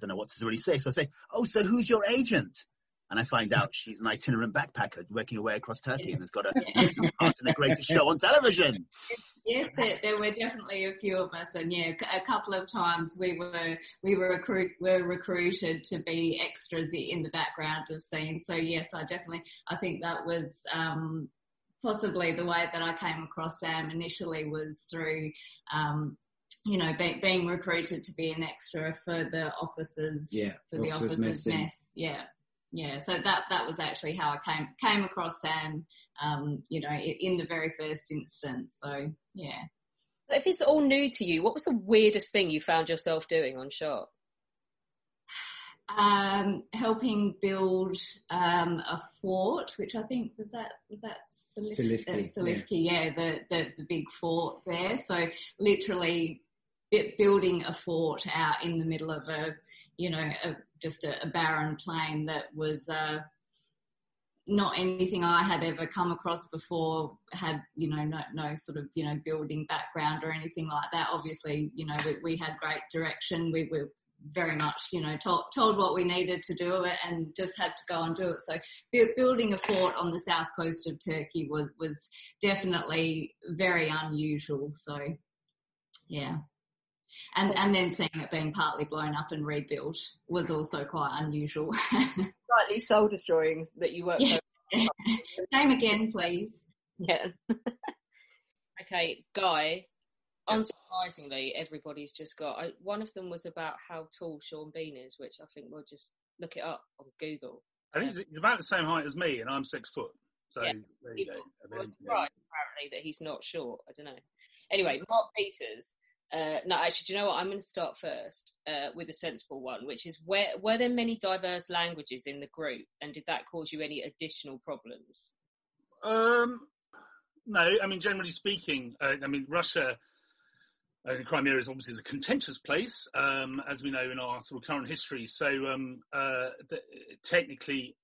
don't know what to really say. So I say, "Oh, so who's your agent?" And I find out she's an itinerant backpacker working away across Turkey and has got a part in the greatest show on television. Yes, there were definitely a few of us, and yeah, a couple of times we were recruited to be extras in the background of scenes. So yes, I think that was possibly the way that I came across Sam initially, was through being recruited to be an extra for the officers, for the officers' mess. Yeah, so that was actually how I came across Sam, in the very first instance. So, yeah. If it's all new to you, what was the weirdest thing you found yourself doing on Sharpe? Helping build a fort, which I think was that Silifke, yeah, the big fort there. So literally building a fort out in the middle of just a barren plain that was not anything I had ever come across before, had, no sort of, building background or anything like that. Obviously, we had great direction. very much, told what we needed to do it and just had to go and do it. So building a fort on the south coast of Turkey was definitely very unusual. So, yeah. And then seeing it being partly blown up and rebuilt was also quite unusual. Slightly soul destroying that you worked. Yes. Name again, please. Yeah. Okay, Guy. Unsurprisingly, everybody's just got. One of them was about how tall Sean Bean is, which I think we'll just look it up on Google. I think he's about the same height as me, and I'm 6 foot. So yeah. There you go. I was surprised, apparently, that he's not short. I don't know. Anyway, Mark Peters. No, actually, do you know what? I'm going to start first with a sensible one, which is were there many diverse languages in the group, and did that cause you any additional problems? No, I mean, generally speaking, Russia, Crimea is obviously a contentious place, as we know in our sort of current history. So technically,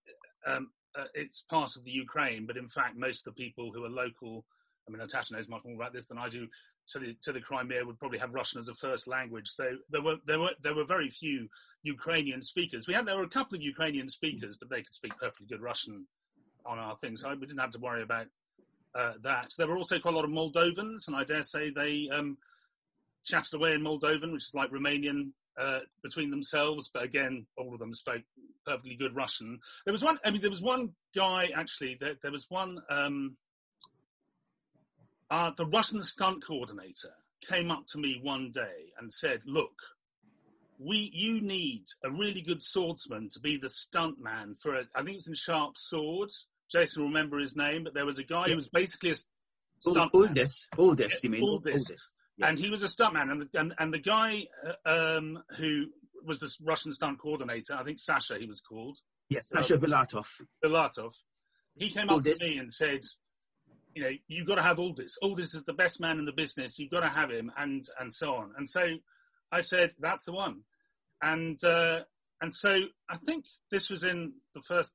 it's part of the Ukraine, but in fact, most of the people who are local, I mean, Natasha knows much more about this than I do, to the Crimea would probably have Russian as a first language. So there were very few Ukrainian speakers. There were a couple of Ukrainian speakers, but they could speak perfectly good Russian on our thing, so we didn't have to worry about that. There were also quite a lot of Moldovans, and I dare say they chatted away in Moldovan, which is like Romanian, between themselves. But again, all of them spoke perfectly good Russian. There was one guy actually. There was one. The Russian stunt coordinator came up to me one day and said, "Look, you need a really good swordsman to be the stunt man for I think it was in Sharpe Swords. Jason will remember his name, but there was a guy who was basically a stunt man. Aldis, you mean? Aldis. Yeah. And he was a stuntman, and the guy who was this Russian stunt coordinator, I think Sasha he was called. Yes, Sasha Vilatov. He came up to me and said, you've got to have Aldis. Aldis is the best man in the business. You've got to have him, and so on. And so I said, that's the one. And so I think this was in the first,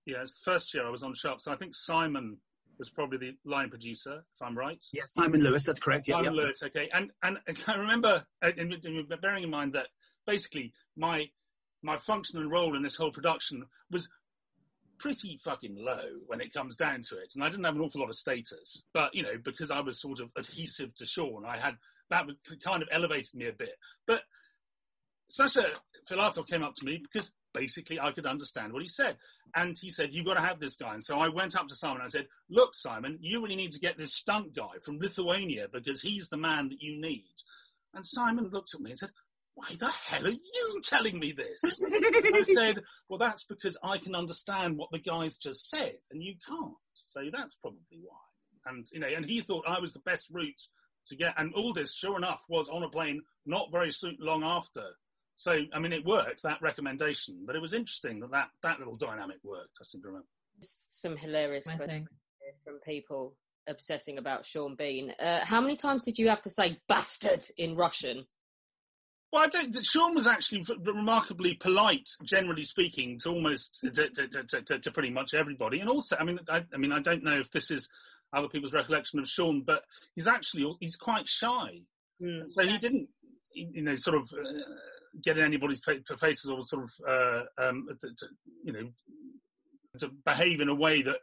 it's the first year I was on Sharpe. So I think Simon was probably the line producer, if I'm right. Yes, Simon Lewis, that's correct. Yeah, Simon Lewis, okay. And I remember, bearing in mind that basically my function and role in this whole production was pretty fucking low when it comes down to it. And I didn't have an awful lot of status. But, because I was sort of adhesive to Sean, that kind of elevated me a bit. But Sasha Filatov came up to me because basically I could understand what he said. And he said, you've got to have this guy. And so I went up to Simon and I said, look, Simon, you really need to get this stunt guy from Lithuania because he's the man that you need. And Simon looked at me and said, why the hell are you telling me this? And I said, well, that's because I can understand what the guy's just said and you can't. So that's probably why. And, and he thought I was the best route to get. And Aldis, sure enough, was on a plane not very long after. So, it worked, that recommendation, but it was interesting that little dynamic worked, I seem to remember. Some hilarious questions from people obsessing about Sean Bean. How many times did you have to say bastard in Russian? Well, Sean was actually remarkably polite, generally speaking, to almost to pretty much everybody. And also, I don't know if this is other people's recollection of Sean, but he's quite shy. Mm. So he didn't, sort of get in anybody's faces or sort of, to behave in a way that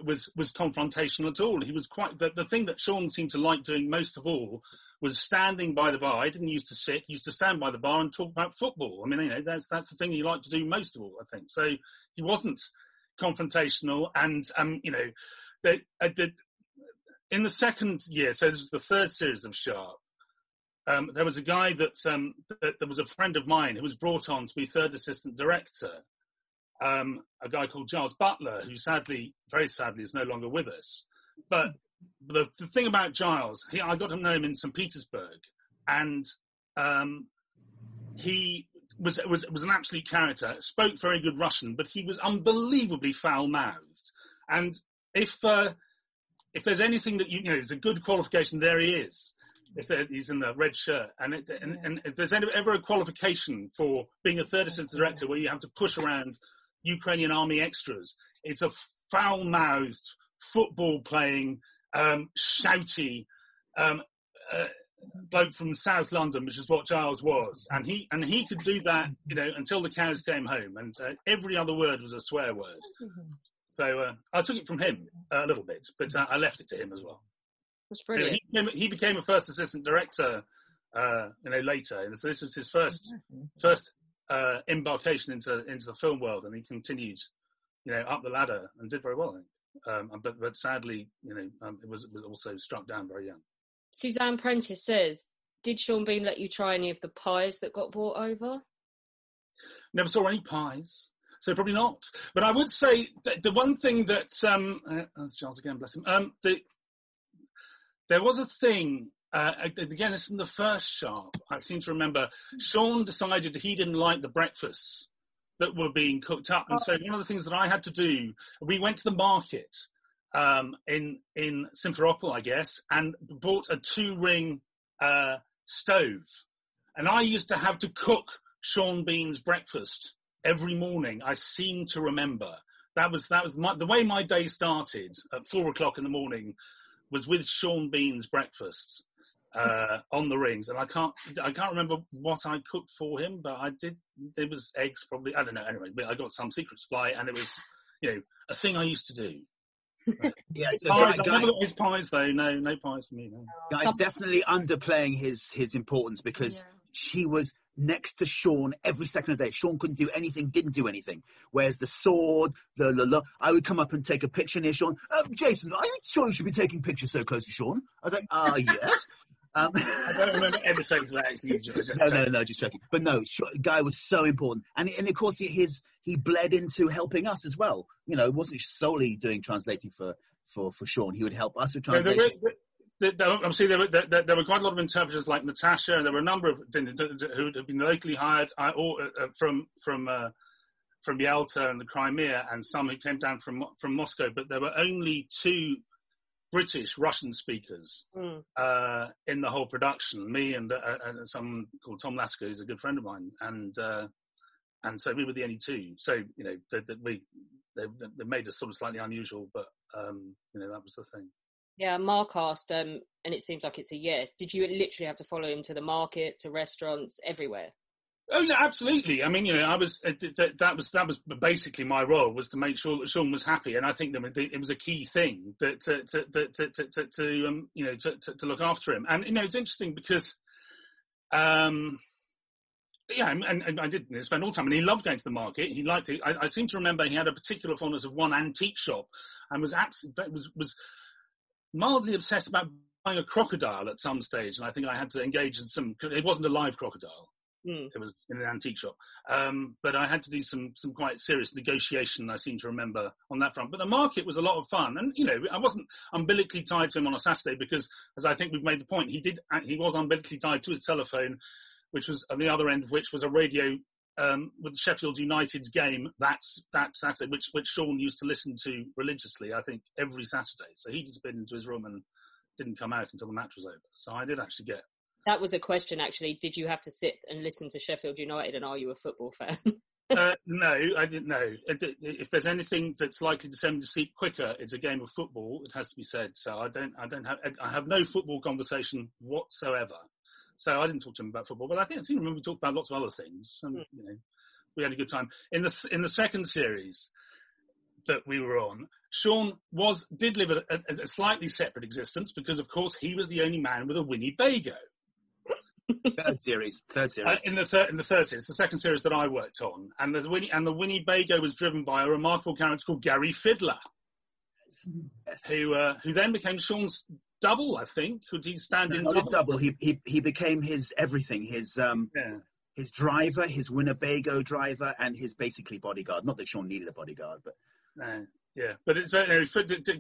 was confrontational at all. He was quite the thing that Sean seemed to like doing most of all was standing by the bar. He didn't used to sit; he used to stand by the bar and talk about football. That's the thing he liked to do most of all, I think. So he wasn't confrontational, and in the second year, so this was the third series of Sharpe. There was a guy that was a friend of mine who was brought on to be third assistant director. A guy called Giles Butler, who very sadly, is no longer with us. But the thing about Giles, I got to know him in St. Petersburg, and he was an absolute character. Spoke very good Russian, but he was unbelievably foul-mouthed. And if there's anything that is a good qualification, there he is. If he's in the red shirt, and if there's ever a qualification for being a third assistant director where you have to push around Ukrainian army extras, it's a foul-mouthed, football-playing, shouty, bloke from South London, which is what Giles was, and he could do that, until the cows came home, and every other word was a swear word. So I took it from him a little bit, but I left it to him as well. That's brilliant. He became a first assistant director, later, and so this was his first embarkation into the film world, and he continued, up the ladder and did very well, I think. But sadly, it was also struck down very young. Suzanne Prentice says, did Sean Bean let you try any of the pies that got brought over? Never saw any pies, so probably not. But I would say that the one thing that, that's Charles again, bless him, there was a thing, again, this is in the first Sharpe, I seem to remember, Sean decided he didn't like the breakfasts that were being cooked up. And so one of the things that I had to do, we went to the market in Simferopol, I guess, and bought a 2-ring stove. And I used to have to cook Sean Bean's breakfast every morning. I seem to remember. That was the way my day started at 4:00 in the morning was with Sean Bean's breakfast on the rings. And I can't remember what I cooked for him, but I did. It was eggs, probably. I don't know. Anyway, but I got some secret supply, and it was, a thing I used to do. Yeah, so pies, I never got his pies though. No pies for me. No. Guy's definitely underplaying his importance, because he was next to Sean every second of the day. Sean couldn't do anything, didn't do anything. Whereas the sword, I would come up and take a picture near Sean. Jason, are you sure you should be taking pictures so close to Sean? I was like, yes. I don't remember ever saying that, actually. No, just checking. But no, Guy was so important. And of course, he bled into helping us as well. It wasn't solely doing translating for Sean. He would help us with translation. Obviously, there were quite a lot of interpreters like Natasha, and there were a number of who had been locally hired from Yalta and the Crimea, and some who came down from Moscow. But there were only 2 British Russian speakers in the whole production. Me and someone called Tom Lasker, who's a good friend of mine, and so we were the only 2. So they made us sort of slightly unusual, but that was the thing. Yeah, Mark asked, and it seems like it's a yes. Did you literally have to follow him to the market, to restaurants, everywhere? Oh no, absolutely. I mean, I was that was basically my role, was to make sure that Sean was happy, and I think that it was a key thing that to look after him. And it's interesting because, and I did spend all the time, and he loved going to the market. He liked it. I seem to remember he had a particular fondness of one antique shop, and was mildly obsessed about buying a crocodile at some stage, and I think I had to engage in some. It wasn't a live crocodile. It was in an antique shop. But I had to do some quite serious negotiation, I seem to remember, on that front. But the market was a lot of fun. And, I wasn't umbilically tied to him on a Saturday because, as I think we've made the point, he was umbilically tied to his telephone, which was, on the other end of which was a radio with Sheffield United's game that Saturday, which Sean used to listen to religiously, I think, every Saturday. So he disappeared into his room and didn't come out until the match was over. So I did actually get... That was a question, actually. Did you have to sit and listen to Sheffield United, and are you a football fan? No, I didn't know. If there's anything that's likely to send me to sleep quicker, it's a game of football. It has to be said. So I have no football conversation whatsoever. So I didn't talk to him about football, but I seem to remember we talked about lots of other things. And, we had a good time. In the second series that we were on, Sean did live a slightly separate existence because, of course, he was the only man with a Winnebago. Third series. In the third series, the second series that I worked on, and the Winnebago was driven by a remarkable character called Gary Fiddler, who then became Sean's double. I think could he stand in? Not his double. He became his everything. His driver, his Winnebago driver, and his basically bodyguard. Not that Sean needed a bodyguard, but but it's very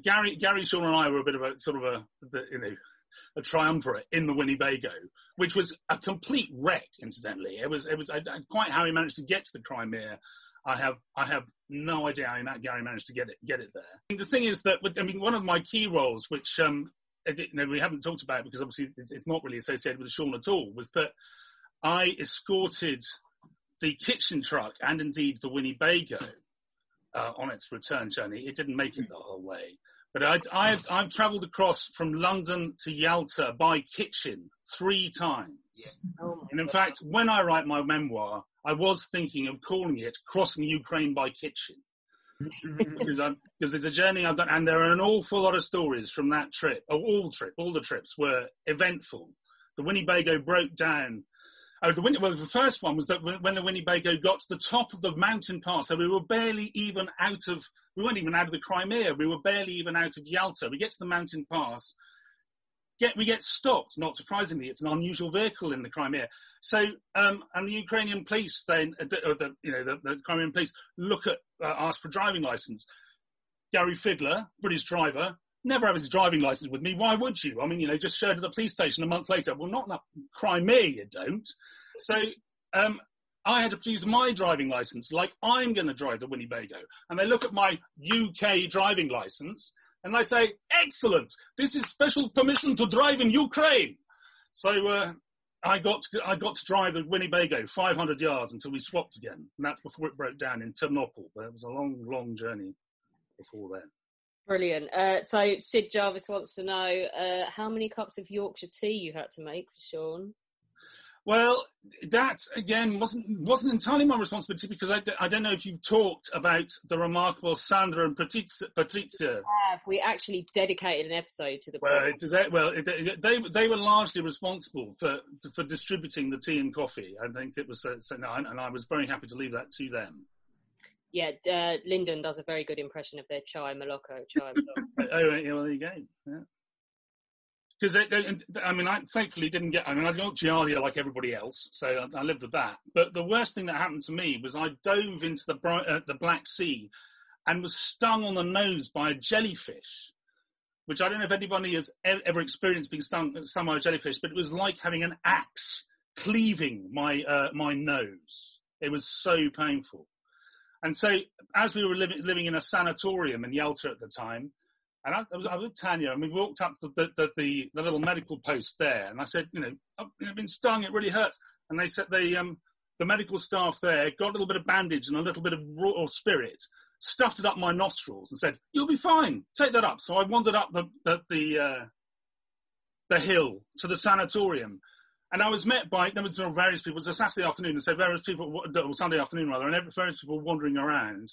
Gary, Sean, and I were a bit of a sort of a triumvirate in the Winnebago, which was a complete wreck, incidentally. It was quite how he managed to get to the Crimea. I have no idea how Gary managed to get it there. And the thing is that, one of my key roles, which we haven't talked about because obviously it's not really associated with Sean at all, was that I escorted the kitchen truck and indeed the Winnebago on its return journey. It didn't make it the whole way. But I've travelled across from London to Yalta by kitchen 3 times. Yeah. Oh and in fact, when I write my memoir, I was thinking of calling it Crossing Ukraine by Kitchen. because it's a journey I've done, and there are an awful lot of stories from that trip. All the trips were eventful. The Winnebago broke down. The first one was that when the Winnebago got to the top of the mountain pass, so we weren't even out of the Crimea. We were barely even out of Yalta. We get to the mountain pass. We get stopped. Not surprisingly, it's an unusual vehicle in the Crimea. So, and the Ukrainian police then, the Crimean police ask for driving license. Gary Fidler, British driver, never have his driving license with me. Why would you? I mean, just showed at the police station a month later. Well, not in Crimea, you don't. So, I had to produce my driving license, like I'm going to drive the Winnebago. And they look at my UK driving license and they say, excellent, this is special permission to drive in Ukraine. So, I got to drive the Winnebago 500 yards until we swapped again. And that's before it broke down in Ternopil. But it was a long, long journey before then. Brilliant. So Sid Jarvis wants to know how many cups of Yorkshire tea you had to make for Sean. Well, that again wasn't entirely my responsibility, because I don't know if you've talked about the remarkable Sandra and Patrizia. We actually dedicated an episode to the. They were largely responsible for distributing the tea and coffee. I think it was and I was very happy to leave that to them. Yeah, Lyndon does a very good impression of their chai Moloko. Oh, well, there you go. Yeah. Because I thankfully didn't get. I got giardia like everybody else, so I lived with that. But the worst thing that happened to me was I dove into the Black Sea and was stung on the nose by a jellyfish, which I don't know if anybody has ever experienced being stung by a jellyfish, but it was like having an axe cleaving my nose. It was so painful. And so, as we were living in a sanatorium in Yalta at the time, and I was with Tanya, and we walked up to the little medical post there, and I said, I've been stung, it really hurts. And they said the medical staff there got a little bit of bandage and a little bit of raw spirit, stuffed it up my nostrils, and said, "You'll be fine. Take that up." So I wandered up the hill to the sanatorium. And I was met by various people. It was a Saturday afternoon, and so various people, or Sunday afternoon rather, and various people wandering around.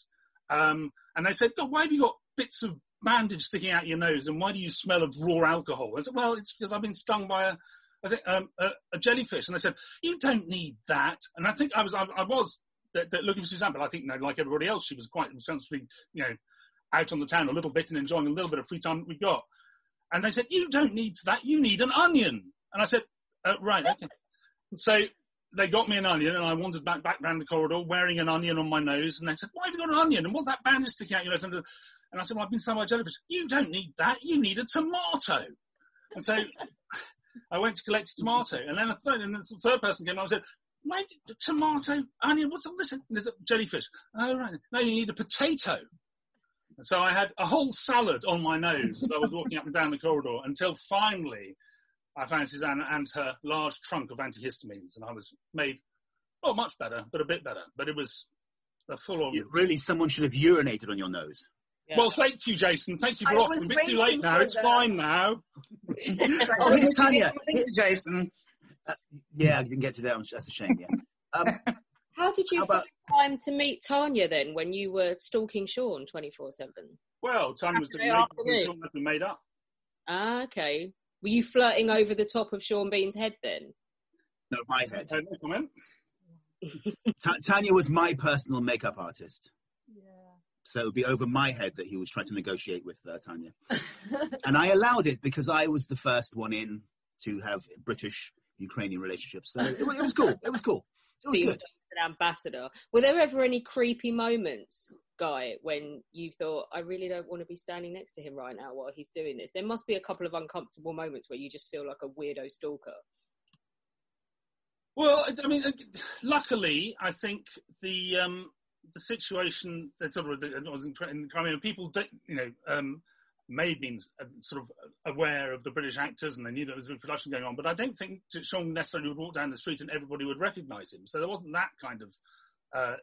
And they said, "God, why have you got bits of bandage sticking out your nose, and why do you smell of raw alcohol?" I said, "Well, it's because I've been stung by a jellyfish." And they said, "You don't need that." And I think I was looking for Suzanne, but I think, like everybody else, she was quite sensibly, out on the town a little bit and enjoying a little bit of free time that we got. And they said, "You don't need that. You need an onion." And I said, "Right, okay." So they got me an onion, and I wandered back round the corridor wearing an onion on my nose. And they said, "Why have you got an onion? And what's that bandage sticking out your nose?" And I said, "Well, I've been stung by a jellyfish." "You don't need that. You need a tomato." And so I went to collect a tomato. And then the third person came and I said, "Wait, tomato, onion, what's all this?" There's a jellyfish. "Oh, right. No, you need a potato." And so I had a whole salad on my nose as I was walking up and down the corridor, until finally I found Suzanne and her large trunk of antihistamines, and I was made, not much better, but a bit better. But it was a full-on... Really, someone should have urinated on your nose. Yeah. Well, thank you, Jason. Thank you for offering. A bit too late now. It's fine now. Tanya. Jason. Yeah, I didn't get to that. That's a shame, yeah. How did you find time to meet Tanya then, when you were stalking Sean 24/7? Well, Tanya was doing Sean had been made up. Ah, okay. Were you flirting over the top of Sean Bean's head then? No, my head. Tanya was my personal makeup artist. Yeah. So it would be over my head that he was trying to negotiate with Tanya. And I allowed it because I was the first one in to have British-Ukrainian relationships. So it was cool. It was cool. It was good. An ambassador. Were there ever any creepy moments, Guy, when you thought, I really don't want to be standing next to him right now while he's doing this? There must be a couple of uncomfortable moments where you just feel like a weirdo stalker. Well, I mean, luckily, I think the situation that was in Crimea, people, may have been sort of aware of the British actors, and they knew there was a production going on. But I don't think Sean necessarily would walk down the street and everybody would recognise him. So there wasn't that kind of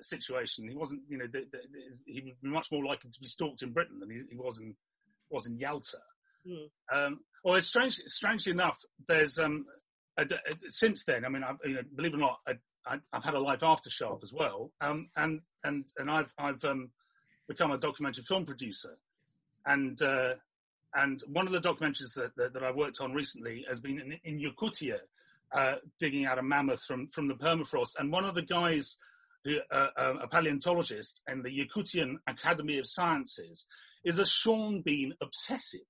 situation. He wasn't, he would be much more likely to be stalked in Britain than he was in was in Yalta. Well, it's strangely enough, there's since then. I mean, believe it or not, I've had a life after Sharpe as well, and I've become a documentary film producer, and one of the documentaries that I worked on recently has been in Yakutia, digging out a mammoth from the permafrost, and one of the guys, a paleontologist in the Yakutian Academy of Sciences, is a Sean Bean obsessive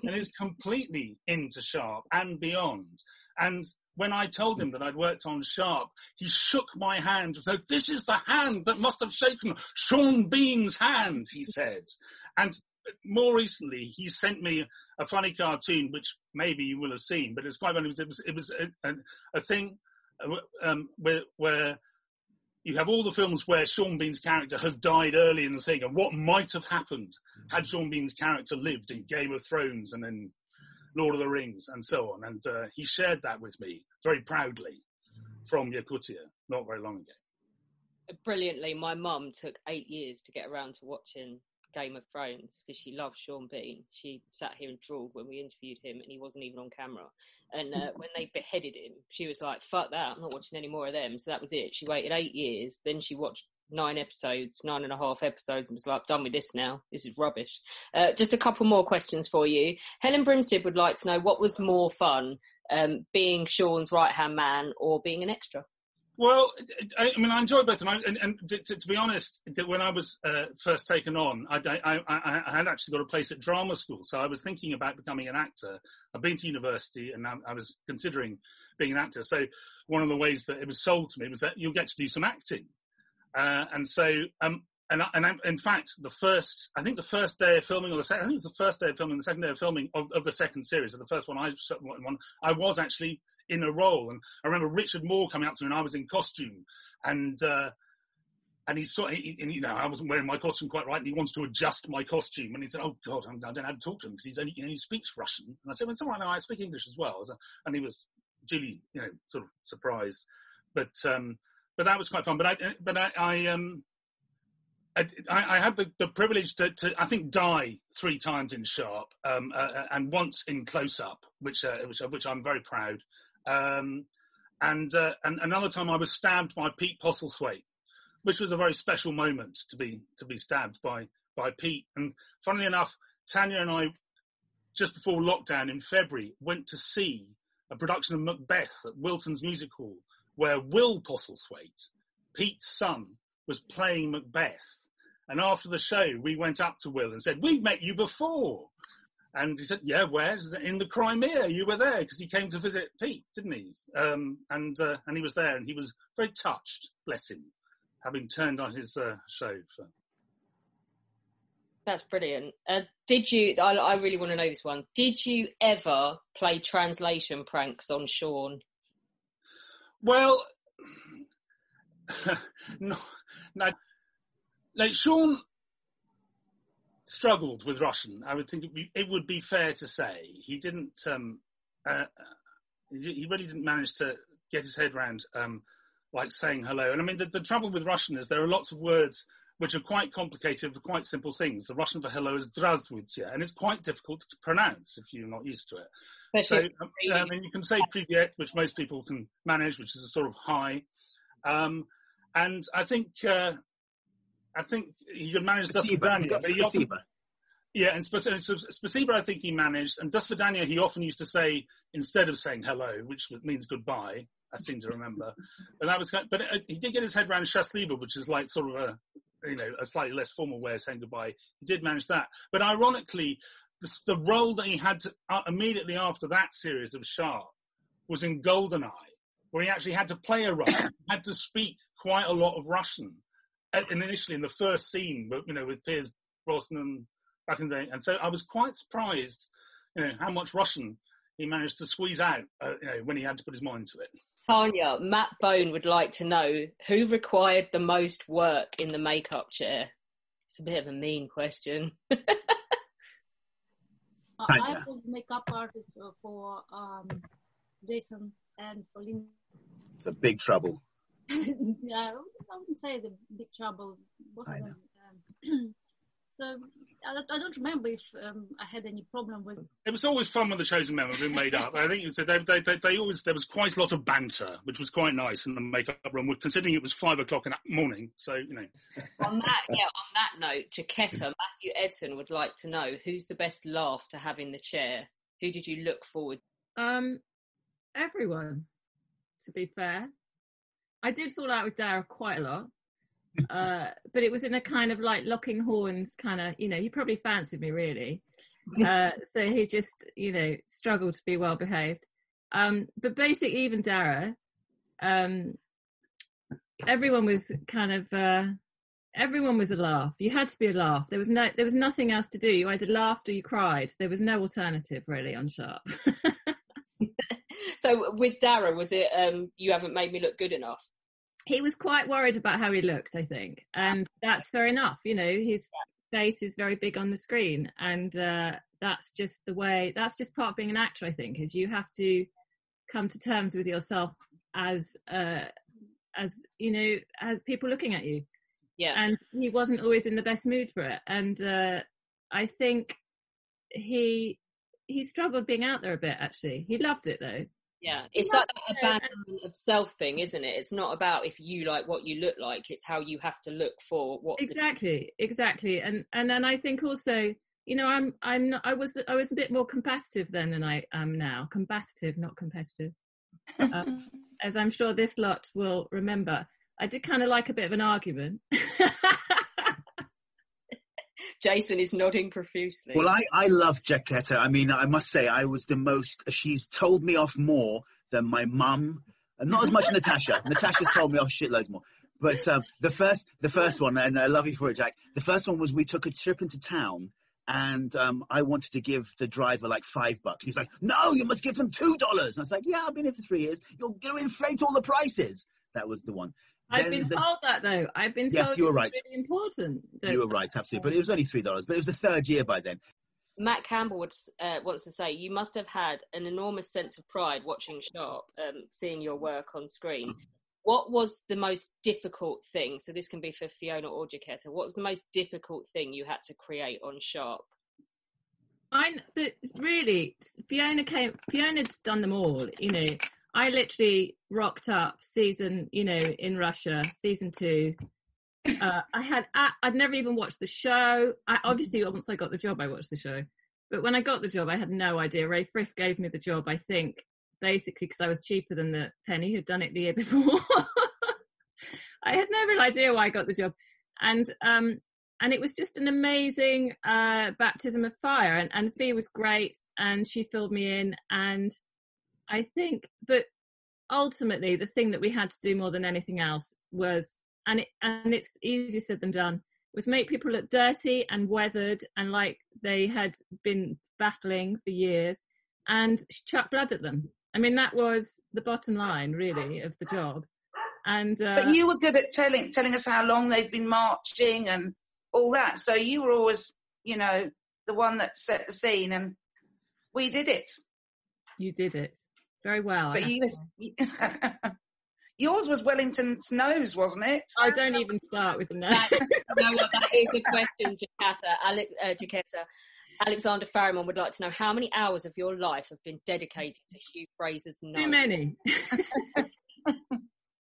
and is completely into Sharpe and beyond. And when I told him that I'd worked on Sharpe, he shook my hand and said, "This is the hand that must have shaken Sean Bean's hand," he said. And more recently, he sent me a funny cartoon, which maybe you will have seen, but it's quite funny. It was a thing where you have all the films where Sean Bean's character has died early in the thing, and what might have happened had Sean Bean's character lived in Game of Thrones and then Lord of the Rings and so on. And he shared that with me very proudly from Yakutia not very long ago. Brilliantly, my mum took 8 years to get around to watching Game of Thrones because she loved Sean Bean. She sat here and drawled when we interviewed him, and he wasn't even on camera. And when they beheaded him, she was like, "Fuck that, I'm not watching any more of them." So that was it. She waited 8 years, then she watched 9.5 episodes, and was like, "Done with this now. This is rubbish." Just a couple more questions for you. Helen Brimstead would like to know, what was more fun, being Sean's right-hand man or being an extra? Well, I mean, I enjoy both, and to be honest, when I was first taken on, I had actually got a place at drama school, so I was thinking about becoming an actor. I've been to university, and I was considering being an actor. So one of the ways that it was sold to me was that you'll get to do some acting, and so in fact, the first day of filming, or the second day of filming of the second series, of the first one I was actually in a role. And I remember Richard Moore coming up to me, and I was in costume, and he saw, I wasn't wearing my costume quite right, and he wanted to adjust my costume, and he said, "Oh God, I don't know how to talk to him because he speaks Russian." And I said, "Well, it's all right, no, I speak English as well." And he was duly, sort of surprised, but that was quite fun. But I had the privilege to I think die 3 times in Sharpe, and once in Close Up, which I'm very proud. And another time I was stabbed by Pete Postlethwaite, which was a very special moment to be stabbed by Pete. And funnily enough, Tanya and I, just before lockdown in February, went to see a production of Macbeth at Wilton's Music Hall, where Will Postlethwaite, Pete's son, was playing Macbeth. And after the show, we went up to Will and said, "We've met you before." And he said, "Yeah, where?" "In the Crimea. You were there," because he came to visit Pete, didn't he? And he was there, and he was very touched, bless him, having turned on his show. So. That's brilliant. Did you? I really want to know this one. Did you ever play translation pranks on Sean? Well, no. Like Sean struggled with Russian. I would think it would be fair to say he didn't. He really didn't manage to get his head around like saying hello. And I mean, the trouble with Russian is there are lots of words which are quite complicated for quite simple things. The Russian for hello is "здравствуйте," and it's quite difficult to pronounce if you're not used to it. Especially so, and you can say "привет," which most people can manage, which is a sort of hi. And I think he could manage "do свидания." Yeah, and Spasiba, I think he managed, and "do свидания" he often used to say instead of saying hello, which means goodbye. I seem to remember, but that was. But he did get his head around "счастливо," which is like sort of a slightly less formal way of saying goodbye. He did manage that, but ironically, the role that he had immediately after that series of Sharpe was in GoldenEye, where he actually had to play a Russian, had to speak quite a lot of Russian. And initially in the first scene, with Pierce Brosnan back in the day. And so I was quite surprised, how much Russian he managed to squeeze out, when he had to put his mind to it. Tanya, Matt Bone would like to know who required the most work in the makeup chair. It's a bit of a mean question. I was makeup artist for Jason and for Lynn. It's a big trouble. Yeah, I wouldn't say the big trouble. Both of them. I don't remember if I had any problem with. It was always fun when the chosen men were being made up. I think they always, there was quite a lot of banter, which was quite nice in the makeup room, considering it was 5 o'clock in the morning. So, you know. On that note, Jaquetta, Matthew Edson would like to know, who's the best laugh to have in the chair? Who did you look forward? Everyone, to be fair. I did fall out with Dara quite a lot. But it was in a kind of like locking horns kind of, you know, he probably fancied me really. So he just, you know, struggled to be well behaved. But basically even Dara, everyone was kind of, everyone was a laugh. You had to be a laugh. There was nothing else to do. You either laughed or you cried. There was no alternative really on Sharpe. So with Dara, was it, you haven't made me look good enough? He was quite worried about how he looked, I think. And that's fair enough. You know, his face is very big on the screen. And that's just the way, that's just part of being an actor, I think, is you have to come to terms with yourself as you know, as people looking at you. Yeah. And he wasn't always in the best mood for it. And I think he struggled being out there a bit, actually. He loved it, though. Yeah, it's like that abandonment of self thing, isn't it? It's not about if you like what you look like, it's how you have to look for what. Exactly. And then I think also, you know, I was a bit more competitive then than I am now. Combative, not competitive. As I'm sure this lot will remember, I did kind of like a bit of an argument. Jason is nodding profusely. Well, I love Jaquetta. I mean, I must say, I was the most, she's told me off more than my mum. Not as much Natasha. Natasha's told me off shitloads more. But the first one, and I love you for it, Jack. The first one was we took a trip into town, and I wanted to give the driver like $5. He's like, no, you must give them $2. And I was like, yeah, I've been here for 3 years. You're going to inflate all the prices. That was the one. I've been told that, though. I've been told yes, you were right. It's really important. You were right, absolutely. But it was only $3. But it was the third year by then. Matt Campbell wants to say, you must have had an enormous sense of pride watching Sharpe, seeing your work on screen. What was the most difficult thing? So this can be for Fiona or Jaquetta. What was the most difficult thing you had to create on Sharpe? Really, Fiona's done them all, you know. I literally rocked up season, you know, in Russia, season 2. I'd never even watched the show. Obviously, once I got the job, I watched the show. But when I got the job, I had no idea. Ray Frith gave me the job, I think, basically because I was cheaper than the Penny who'd done it the year before. I had no real idea why I got the job. And it was just an amazing baptism of fire. And Fee was great, and she filled me in. And I think, but ultimately the thing that we had to do more than anything else was, and it's easier said than done, was make people look dirty and weathered and like they had been battling for years, and chuck blood at them. I mean, that was the bottom line, really, of the job. And but you were good at telling us how long they'd been marching and all that. So you were always, you know, the one that set the scene, and we did it. You did it very well. But yours was Wellington's nose, wasn't it? I don't even start with the nose. That is a question, Jaquetta. Alexander Farrimon would like to know, how many hours of your life have been dedicated to Hugh Fraser's nose? Too many.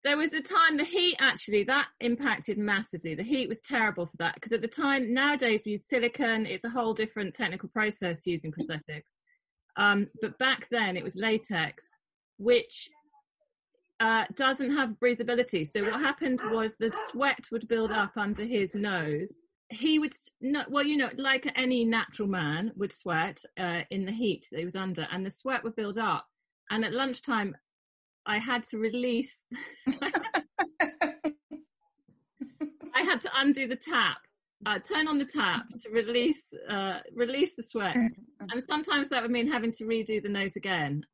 There was a time, the heat actually, that impacted massively. The heat was terrible for that, because at the time, nowadays we use silicone. It's a whole different technical process using prosthetics. But back then it was latex, which doesn't have breathability. So what happened was the sweat would build up under his nose. He would, well, you know, like any natural man would sweat in the heat that he was under, and the sweat would build up. And at lunchtime, I had to release, I had to undo the tap, turn on the tap to release the sweat. And sometimes that would mean having to redo the nose again.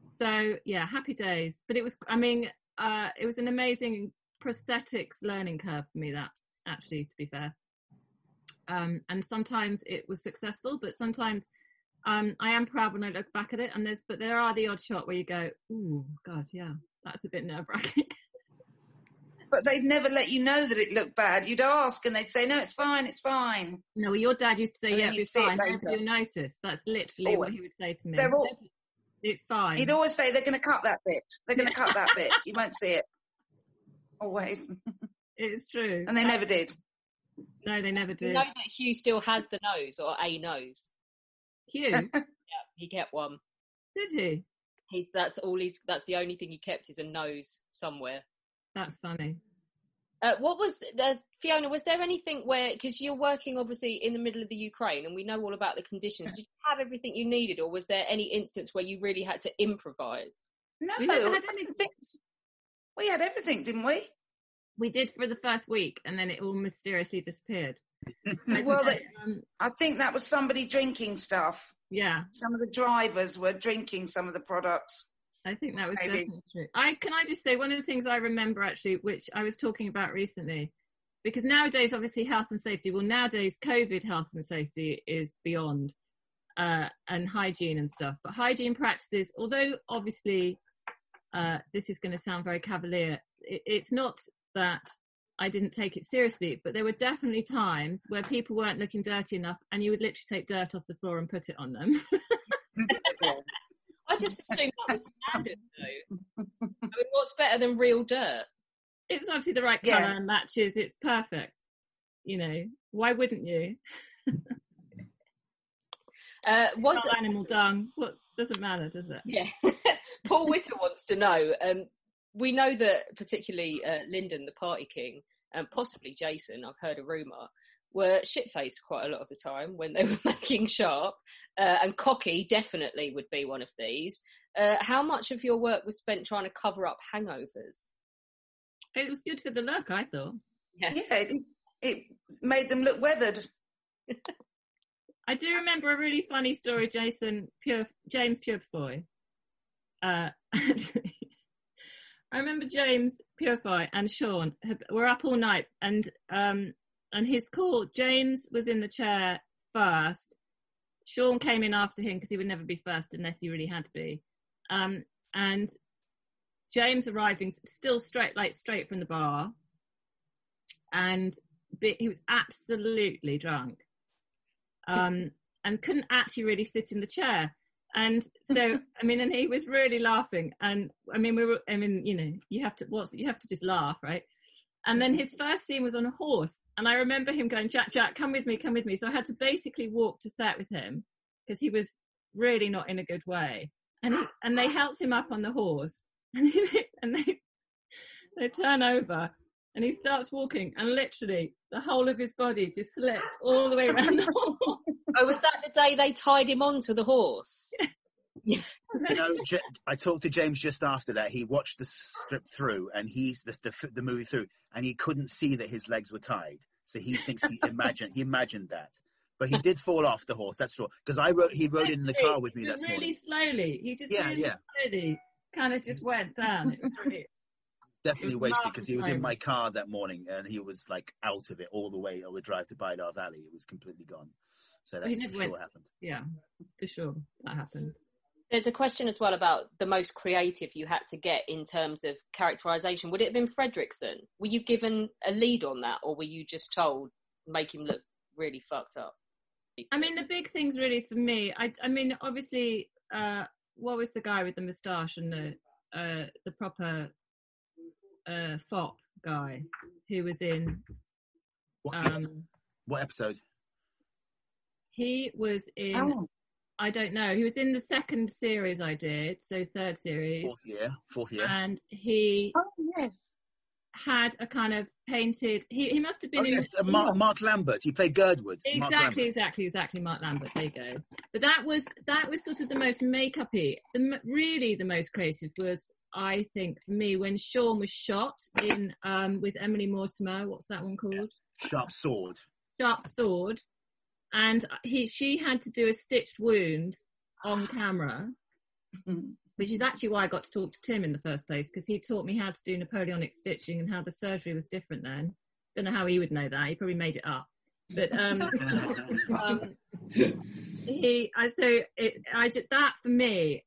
So yeah, happy days. But it was, I mean, it was an amazing prosthetics learning curve for me, that, actually, to be fair. And sometimes it was successful, but sometimes I am proud when I look back at it, and there are the odd shot where you go, ooh, God, yeah, that's a bit nerve-wracking. But they'd never let you know that it looked bad. You'd ask and they'd say, no, it's fine, it's fine. No, well, your dad used to say, And yeah, then you'd it's see it fine. later. Nobody will notice. That's literally what he would say to me. It's fine. He'd always say, they're going to cut that bit. They're going to cut that bit. You won't see it. Always. It's true. And they never did. No, they never did. You know that Hugh still has the nose, or a nose. Hugh? Yeah, he kept one. Did he? That's the only thing he kept is a nose somewhere. That's funny. What was Fiona? Was there anything where, because you're working obviously in the middle of the Ukraine, and we know all about the conditions. Did you have everything you needed, or was there any instance where you really had to improvise? No, we never had anything. We had everything, didn't we? We did for the first week, and then it all mysteriously disappeared. Well, I think that was somebody drinking stuff. Yeah. Some of the drivers were drinking some of the products. I think that was definitely true. Can I just say, one of the things I remember actually, which I was talking about recently, because nowadays, obviously, health and safety, nowadays, COVID health and safety is beyond, and hygiene and stuff. But hygiene practices, although obviously, this is going to sound very cavalier, it's not that I didn't take it seriously, but there were definitely times where people weren't looking dirty enough and you would literally take dirt off the floor and put it on them. I just assumed that was standard, though. I mean, what's better than real dirt? It's obviously the right colour and matches. It's perfect. You know, why wouldn't you? Not animal dung. What doesn't matter, does it? Yeah. Paul Witter wants to know. We know that particularly Lyndon, the party king, and possibly Jason, I've heard a rumour, were shit-faced quite a lot of the time when they were making Sharpe, and Cocky definitely would be one of these. How much of your work was spent trying to cover up hangovers? It was good for the look, I thought. Yeah, it made them look weathered. I do remember a really funny story, James Purefoy. I remember James Purefoy and Sean were up all night, and his call, James was in the chair first. Sean came in after him because he would never be first unless he really had to be. And James arriving still straight from the bar, and he was absolutely drunk, and couldn't actually really sit in the chair. And so, I mean, and he was really laughing. And I mean, you know, you have to just laugh, right? And then his first scene was on a horse. And I remember him going, Jack, come with me. So I had to basically walk to set with him because he was really not in a good way. And they helped him up on the horse, and they turn over and he starts walking, and literally the whole of his body just slipped all the way around the horse. Oh, was that the day they tied him onto the horse? You know, I talked to James just after that. He watched the script through, and he's the movie through, and he couldn't see that his legs were tied. So he thinks he imagined that. But he did fall off the horse, that's true. Because he rode in the car with me that morning. Really slowly. He just slowly kind of just went down. It was really... Definitely wasted, because he was in my car that morning and he was like out of it all the way on the drive to Bidar Valley. It was completely gone. So that's for sure happened. Yeah, for sure that happened. There's a question as well about the most creative you had to get in terms of characterisation. Would it have been Fredrickson? Were you given a lead on that, or were you just told, make him look really fucked up? I mean, the big things really for me, I mean, obviously, what was the guy with the moustache and the proper fop guy who was in... What episode? He was in... I don't know. He was in the second series I did, so third series. Fourth year. And he had a kind of painted... He must have been in... Yes, Mark Lambert. He played Girdwood. Exactly, Mark Lambert. There you go. But that was sort of the most make-up-y. Really the most creative was, I think, for me, when Sean was shot in with Emily Mortimer. What's that one called? Sharpe Sword. Sharpe Sword. And she had to do a stitched wound on camera, which is actually why I got to talk to Tim in the first place, because he taught me how to do Napoleonic stitching and how the surgery was different then. Don't know how he would know that. He probably made it up. But that for me,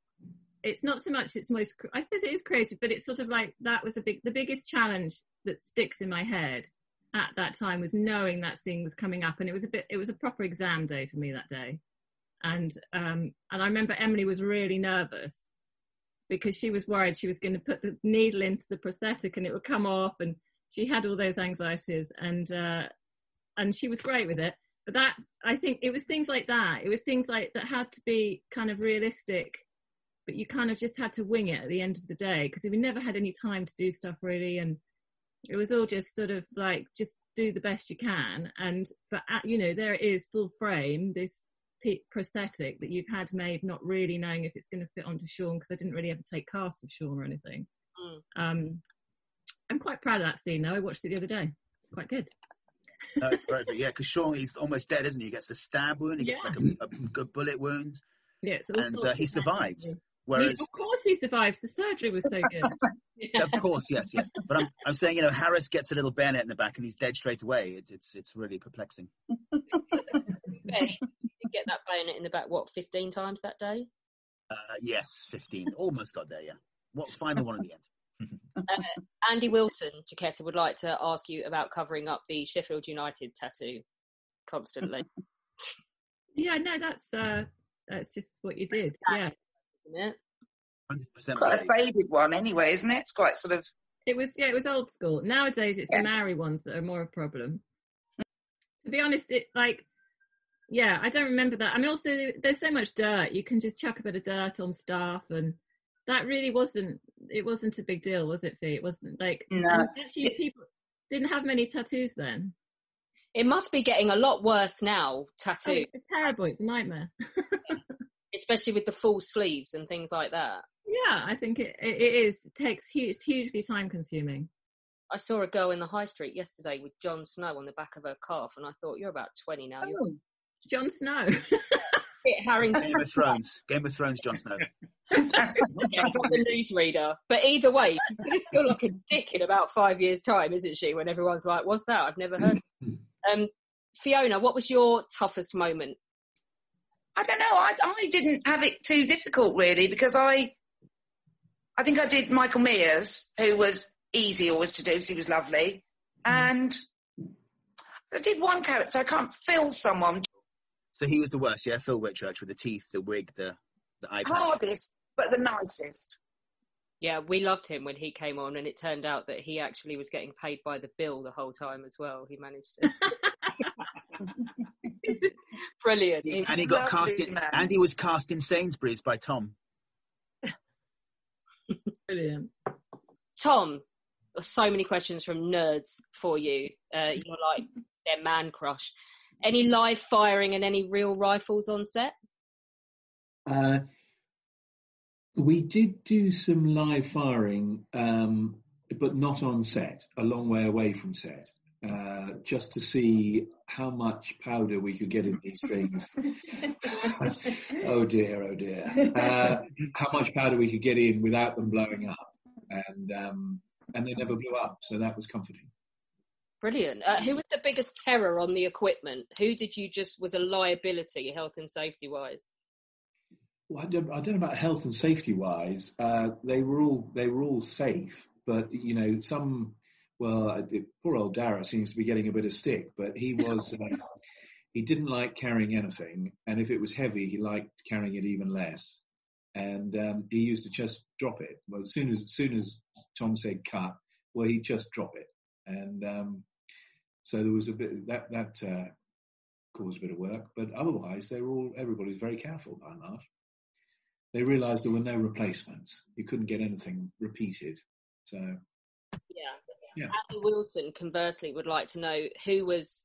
it's not so much it's most, I suppose it is creative, but it's sort of like that was the biggest challenge that sticks in my head at that time was knowing that scene was coming up, and it was a proper exam day for me that day. And I remember Emily was really nervous because she was worried she was going to put the needle into the prosthetic and it would come off, and she had all those anxieties, and she was great with it. But that, I think it was things like that. It was things like that had to be kind of realistic, but you kind of just had to wing it at the end of the day because we never had any time to do stuff really, and it was all just sort of like just do the best you can. But there it is, full frame, this prosthetic that you've had made, not really knowing if it's going to fit onto Sean, because I didn't really ever take casts of Sean or anything. I'm quite proud of that scene though. I watched it the other day. It's quite good. No, it's very good. Yeah, because Sean, he's almost dead, isn't he? He gets the stab wound, he gets like a good bullet wound, and he survives. Whereas, of course he survives. The surgery was so good. Of course, yes. But I'm saying, Harris gets a little bayonet in the back and he's dead straight away. It's really perplexing. Benny, you get that bayonet in the back, 15 times that day? Yes, 15. Almost got there, yeah. Final one in the end. Andy Wilson, Jaquetta, would like to ask you about covering up the Sheffield United tattoo constantly. Yeah, no, that's just what you did. Yeah. Isn't it? 100% it's quite a faded one anyway, isn't it? It's quite sort of... It was old school. Nowadays it's the Maori ones that are more a problem. To be honest, I don't remember that. I mean, also there's so much dirt. You can just chuck a bit of dirt on stuff, and that really wasn't a big deal, was it, Fee? It wasn't like... No. Actually, people didn't have many tattoos then. It must be getting a lot worse now, tattoo. It's terrible. It's a nightmare. Especially with the full sleeves and things like that. Yeah, I think it is. It's hugely time consuming. I saw a girl in the high street yesterday with Jon Snow on the back of her calf, and I thought, you're about 20 now. Oh, Jon Snow. Harrington. Game of Thrones, Jon Snow. That's not the newsreader. But either way, she's going to feel like a dick in about 5 years' time, isn't she? When everyone's like, what's that? I've never heard of it. Fiona, what was your toughest moment? I don't know. I didn't have it too difficult, really, because I think I did Michael Mears, who was easy always to do, because he was lovely. And I did one character. I can't feel someone. So he was the worst, yeah? Phil Whitchurch with the teeth, the wig, the eye patch. Hardest, but the nicest. Yeah, we loved him when he came on, and it turned out that he actually was getting paid by the bill the whole time as well. He managed to... Brilliant. And he got cast in, and he was cast in Sainsbury's by Tom. Brilliant. Tom, so many questions from nerds for you. You're like their man crush. Any live firing and any real rifles on set? We did do some live firing, but not on set, a long way away from set. Just to see how much powder we could get in these things. Oh dear. How much powder we could get in without them blowing up. And they never blew up, so that was comforting. Brilliant. Who was the biggest terror on the equipment? Who did you was a liability, health and safety wise? Well, I don't know about health and safety wise. They were all safe, but poor old Dara seems to be getting a bit of stick, but he was, he didn't like carrying anything. And if it was heavy, he liked carrying it even less. And he used to just drop it. Well, as soon as Tom said cut, well, he'd just drop it. And so there was a bit, that caused a bit of work. But otherwise, everybody was very careful by and large. They realised there were no replacements. You couldn't get anything repeated. So... Yeah. Andy Wilson, conversely, would like to know who was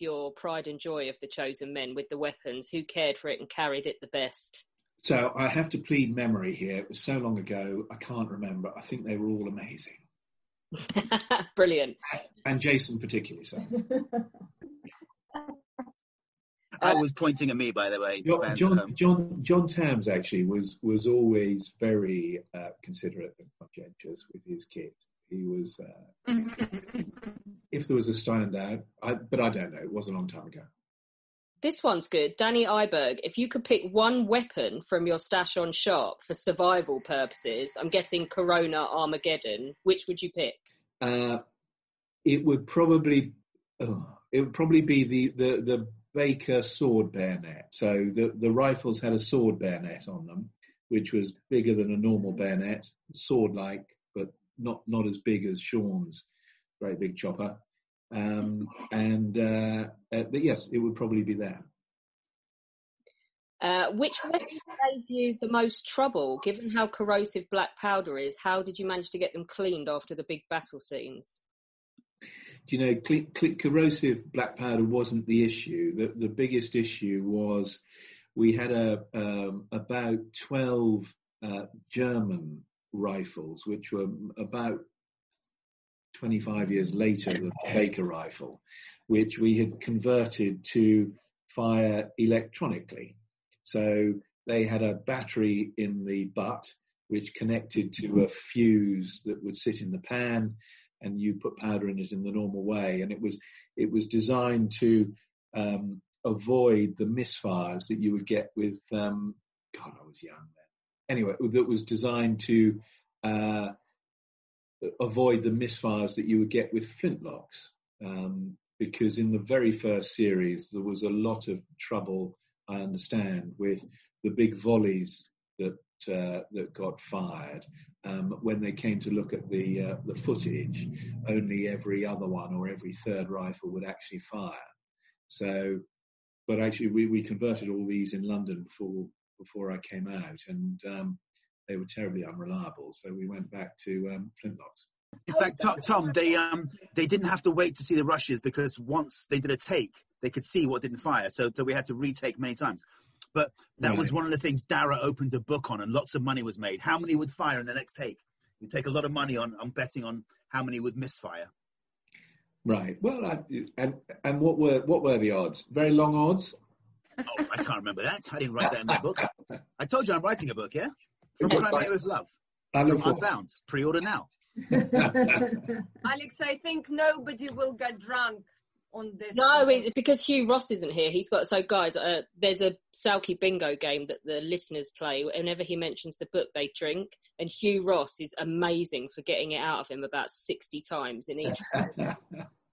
your pride and joy of the Chosen Men with the weapons? Who cared for it and carried it the best? So I have to plead memory here. It was so long ago, I can't remember. I think they were all amazing. Brilliant. And Jason particularly so. I was pointing at me, by the way. John Tams actually was always very considerate and conscientious with his kit. He was, if there was a standout, but I don't know. It was a long time ago. This one's good. Danny Iberg, if you could pick one weapon from your stash on Sharpe for survival purposes, I'm guessing Corona Armageddon, which would you pick? It would probably be the Baker sword bayonet. So the rifles had a sword bayonet on them, which was bigger than a normal bayonet, sword-like, but not as big as Sean's great big chopper. Yes, it would probably be that. Which weapon gave you the most trouble? Given how corrosive black powder is, how did you manage to get them cleaned after the big battle scenes? Do you know, corrosive black powder wasn't the issue. The biggest issue was we had about 12 German rifles, which were about 25 years later than the Baker rifle, which we had converted to fire electronically. So they had a battery in the butt, which connected to a fuse that would sit in the pan, and you put powder in it in the normal way. And it was designed to avoid the misfires that you would get with, God, I was young then. Anyway, that was designed to avoid the misfires that you would get with flintlocks. Because in the very first series, there was a lot of trouble, I understand, with the big volleys that got fired. When they came to look at the footage, only every other one or every third rifle would actually fire. So, but actually we converted all these in London before I came out, and they were terribly unreliable. So we went back to flintlocks. In fact, Tom, they didn't have to wait to see the rushes, because once they did a take, they could see what didn't fire. So we had to retake many times. But that was one of the things Dara opened a book on, and lots of money was made. How many would fire in the next take? You take a lot of money on betting on how many would misfire. Right. Well, and what were the odds? Very long odds? Oh, I can't remember that. I didn't write that in my book. I told you I'm writing a book, yeah? From Crimea with Love. From Unbound. Pre-order now. Alex, I think nobody will get drunk on this. No, because Hugh Ross isn't here. He's got, so guys, there's a Salky bingo game that the listeners play. Whenever he mentions the book, they drink, and Hugh Ross is amazing for getting it out of him about 60 times in each.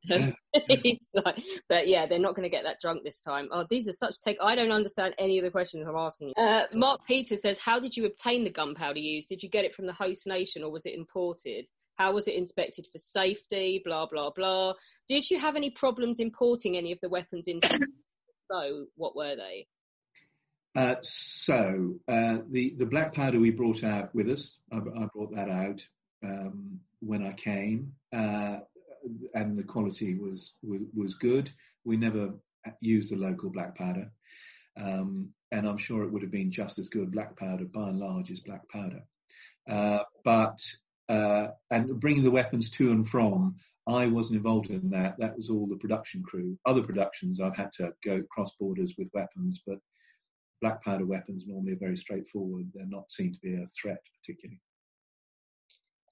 He's like, but yeah, they're not going to get that drunk this time. Oh, these are such I don't understand any of the questions I'm asking you. Mark Peters says, how did you obtain the gunpowder used? Did you get it from the host nation, or was it imported? How was it inspected for safety? Blah, blah, blah. Did you have any problems importing any of the weapons into? So what were they? The black powder we brought out with us. I brought that out when I came, and the quality was good. We never used the local black powder, and I'm sure it would have been just as good. Black powder, by and large, is black powder. And bringing the weapons to and from, I wasn't involved in that. That was all the production crew. Other productions, I've had to go cross borders with weapons, but black powder weapons normally are very straightforward. They're not seen to be a threat particularly.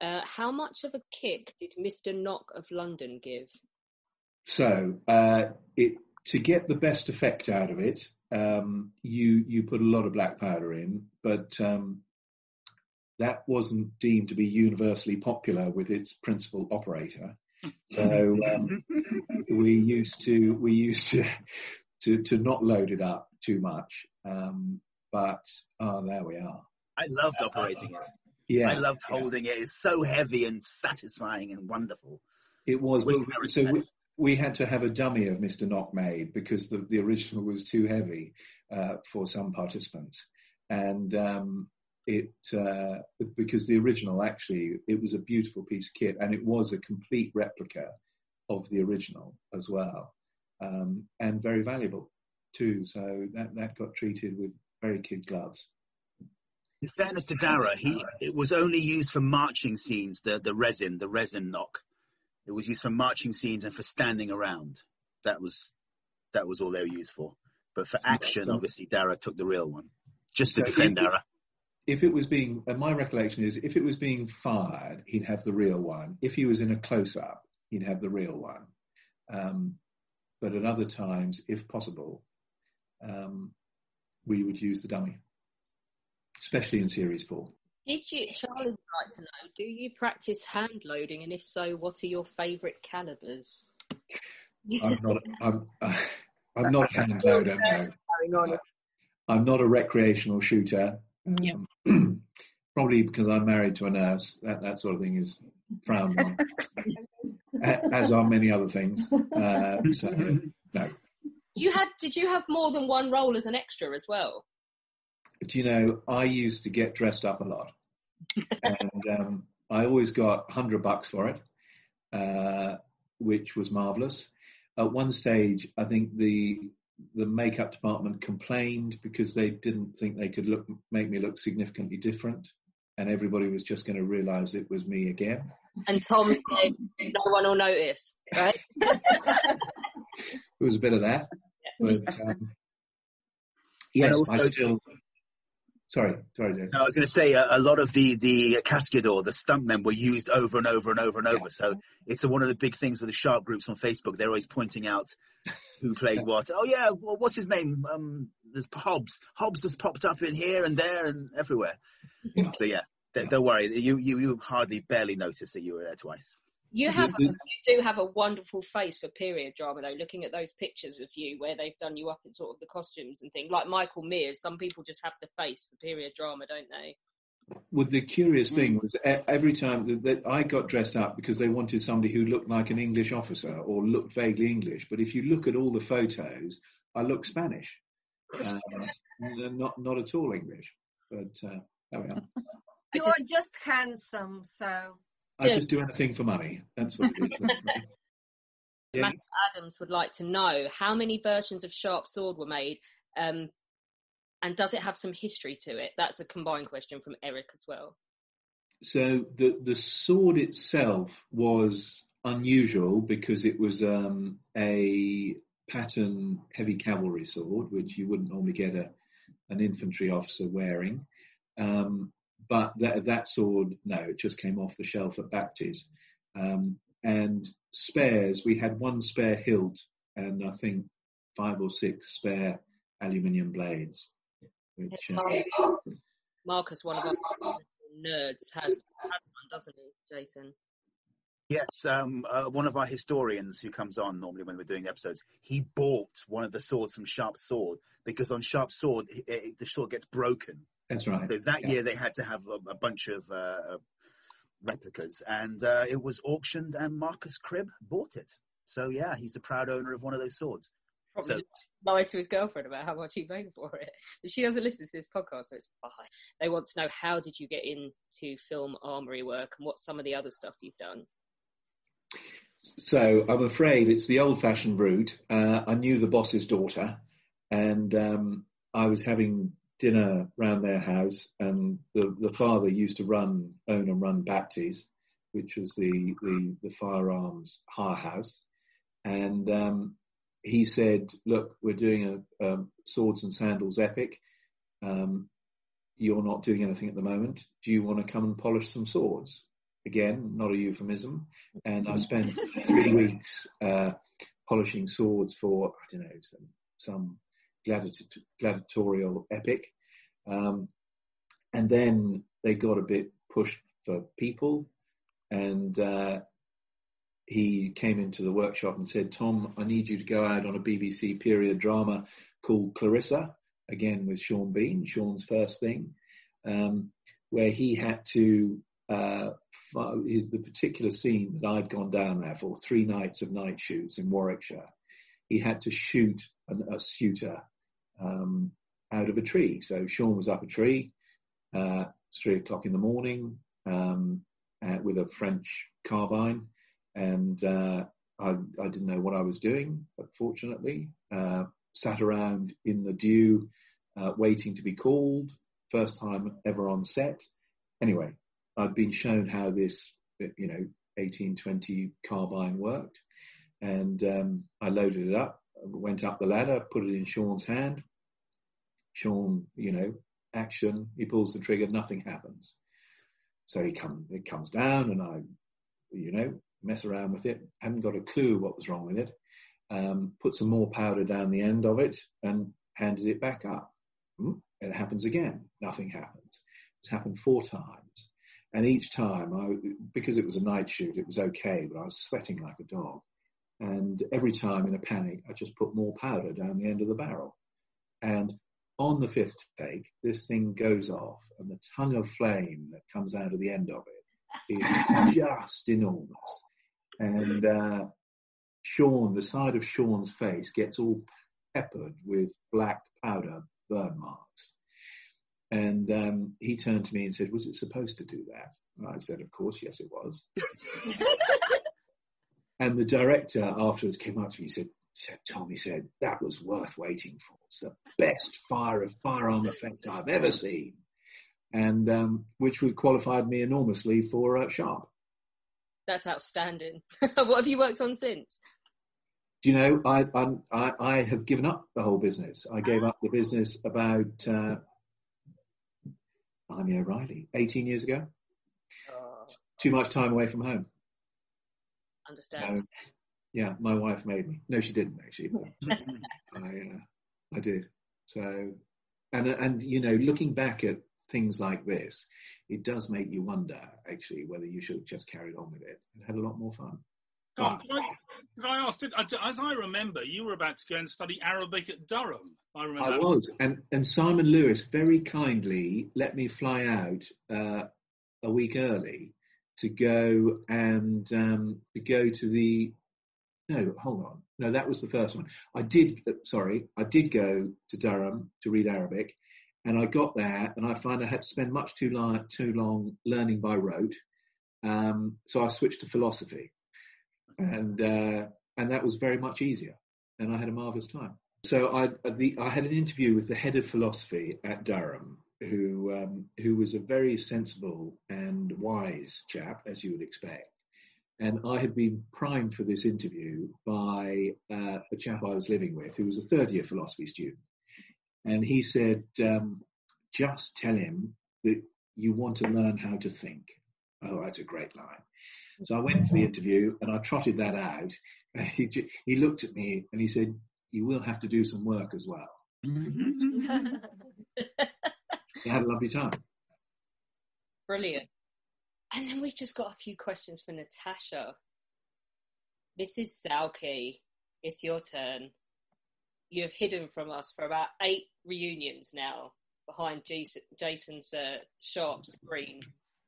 How much of a kick did Mr. Knock of London give? So, to get the best effect out of it, you put a lot of black powder in, but that wasn't deemed to be universally popular with its principal operator. So we used to not load it up too much. But there we are. I loved operating it. Yeah, I loved holding it. It's so heavy and satisfying and wonderful. It was. We had to have a dummy of Mr. Knock made because the original was too heavy for some participants, and because the original, actually, it was a beautiful piece of kit, and it was a complete replica of the original as well, and very valuable too. So that got treated with very kid gloves. In fairness to Dara, it was only used for marching scenes. The resin knock, it was used for marching scenes and for standing around. That was all they were used for. But for action, obviously, Dara took the real one, just to defend Dara. If it was being, my recollection is, if it was being fired, he'd have the real one. If he was in a close-up, he'd have the real one. But at other times, if possible, we would use the dummy, especially in Series 4. Charlie would like to know, do you practice hand loading, and if so, what are your favourite calibers? I'm not a hand loader, no. I'm not a recreational shooter. Probably because I'm married to a nurse. That sort of thing is frowned on, as are many other things. So, no. Did you have more than one role as an extra as well? But, you know, I used to get dressed up a lot. And I always got $100 for it, which was marvellous. At one stage, I think the makeup department complained because they didn't think they could make me look significantly different, and everybody was just going to realise it was me again. And Tom said, "No one will notice." Right? It was a bit of that, but yes, also, I still. Sorry, Dave. No, I was going to say a lot of the cascador, the stuntmen, were used over and over and over and over. So it's one of the big things of the Sharpe groups on Facebook. They're always pointing out who played what. Oh yeah, well, what's his name? There's Hobbs. Hobbs has popped up in here and there and everywhere. So yeah, don't worry. You barely noticed that you were there twice. You do have a wonderful face for period drama, though. Looking at those pictures of you where they've done you up in sort of the costumes and things, like Michael Mears, some people just have the face for period drama, don't they? Well, the curious thing was every time that I got dressed up because they wanted somebody who looked like an English officer or looked vaguely English. But if you look at all the photos, I look Spanish, not at all English. But there we are. You're just handsome, so. I just do anything for money. That's what it is. Yeah. Matt Adams would like to know how many versions of Sharpe Sword were made, and does it have some history to it? That's a combined question from Eric as well. So the sword itself was unusual because it was a pattern heavy cavalry sword, which you wouldn't normally get an infantry officer wearing. But that sword, no, it just came off the shelf at Baptist. And spares, we had one spare hilt and I think 5 or 6 spare aluminium blades. Which, Marcus, one of our nerds, has one, doesn't he, Jason? Yes, one of our historians who comes on normally when we're doing episodes, he bought one of the swords from Sharpe Sword because on Sharpe Sword, the sword gets broken. That's right. So that year they had to have a bunch of replicas, and it was auctioned, and Marcus Cribb bought it. So yeah, he's the proud owner of one of those swords. Probably lied to his girlfriend about how much he paid for it. But she doesn't listen to this podcast, so it's fine. They want to know, how did you get into film armoury work and what's some of the other stuff you've done? So I'm afraid it's the old-fashioned route. I knew the boss's daughter, and I was having dinner round their house, and the father used to own and run Baptist, which was the firearms hire house, and he said, "Look, we're doing a swords and sandals epic. You're not doing anything at the moment. Do you want to come and polish some swords?" Again, not a euphemism. And I spent 3 weeks polishing swords for, I don't know, some gladiatorial epic. And then they got a bit pushed for people. And he came into the workshop and said, "Tom, I need you to go out on a BBC period drama called Clarissa," again with Sean Bean, Sean's first thing, where he had to, the particular scene that I'd gone down there for, 3 nights of night shoots in Warwickshire, he had to shoot a shooter out of a tree. So Sean was up a tree, 3 o'clock in the morning, with a French carbine, and I didn't know what I was doing, but fortunately, sat around in the dew, waiting to be called, first time ever on set. Anyway, I'd been shown how this, 1820 carbine worked, and I loaded it up, went up the ladder, put it in Sean's hand. Sean, action, he pulls the trigger, nothing happens. So it comes down, and I, mess around with it, hadn't got a clue what was wrong with it, put some more powder down the end of it, and handed it back up. It happens again. Nothing happens. It's happened 4 times. And each time, because it was a night shoot, it was okay, but I was sweating like a dog. And every time in a panic, I just put more powder down the end of the barrel. And on the 5th take, this thing goes off, and the tongue of flame that comes out of the end of it is just enormous. And Sean, the side of Sean's face gets all peppered with black powder burn marks. And he turned to me and said, "Was it supposed to do that?" And I said, "Of course, yes, it was." And the director afterwards came up to me and said, "Tom," he said, "that was worth waiting for. It's the best firearm effect I've ever seen." And which would qualified me enormously for Sharpe. That's outstanding. What have you worked on since? Do you know, I have given up the whole business. I gave up the business about, I'm O'Reilly, 18 years ago. Too much time away from home. Understand. So, yeah, my wife made me. No, she didn't actually. But I did. So, and you know, looking back at things like this, it does make you wonder actually whether you should have just carried on with it and had a lot more fun. Tom, did I ask? As I remember, you were about to go and study Arabic at Durham. I remember. I was, and Simon Lewis very kindly let me fly out a week early to go and to the. No, hold on. No, that was the first one. I did go to Durham to read Arabic, and I got there, and I found I had to spend much too long learning by rote. So I switched to philosophy. And that was very much easier, and I had a marvellous time. So I had an interview with the head of philosophy at Durham, who was a very sensible and wise chap, as you would expect. And I had been primed for this interview by a chap I was living with, who was a third-year philosophy student. And he said, "Just tell him that you want to learn how to think." Oh, that's a great line. So I went for the interview and I trotted that out. He looked at me and he said, "You will have to do some work as well." I had a lovely time. Brilliant. And then we've just got a few questions for Natasha. Mrs. Salke, it's your turn. You have hidden from us for about 8 reunions now behind Jason's Sharpe screen,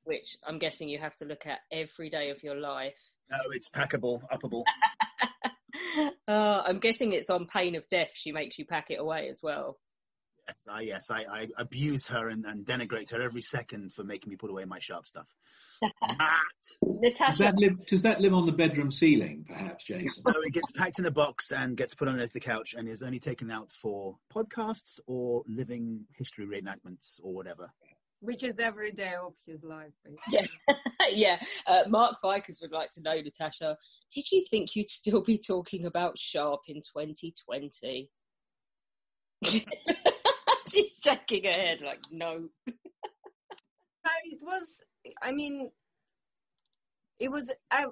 which I'm guessing you have to look at every day of your life. Oh, it's packable, uppable. I'm guessing it's on pain of death. She makes you pack it away as well. Yes, I abuse her and denigrate her every second for making me put away my Sharpe stuff. Natasha, does that live on the bedroom ceiling, perhaps, Jason? No, it gets packed in a box and gets put underneath the couch and is only taken out for podcasts or living history reenactments or whatever. Which is every day of his life, basically. Yeah. Mark Vikers would like to know, Natasha, did you think you'd still be talking about Sharpe in 2020? She's shaking her head like, no. It was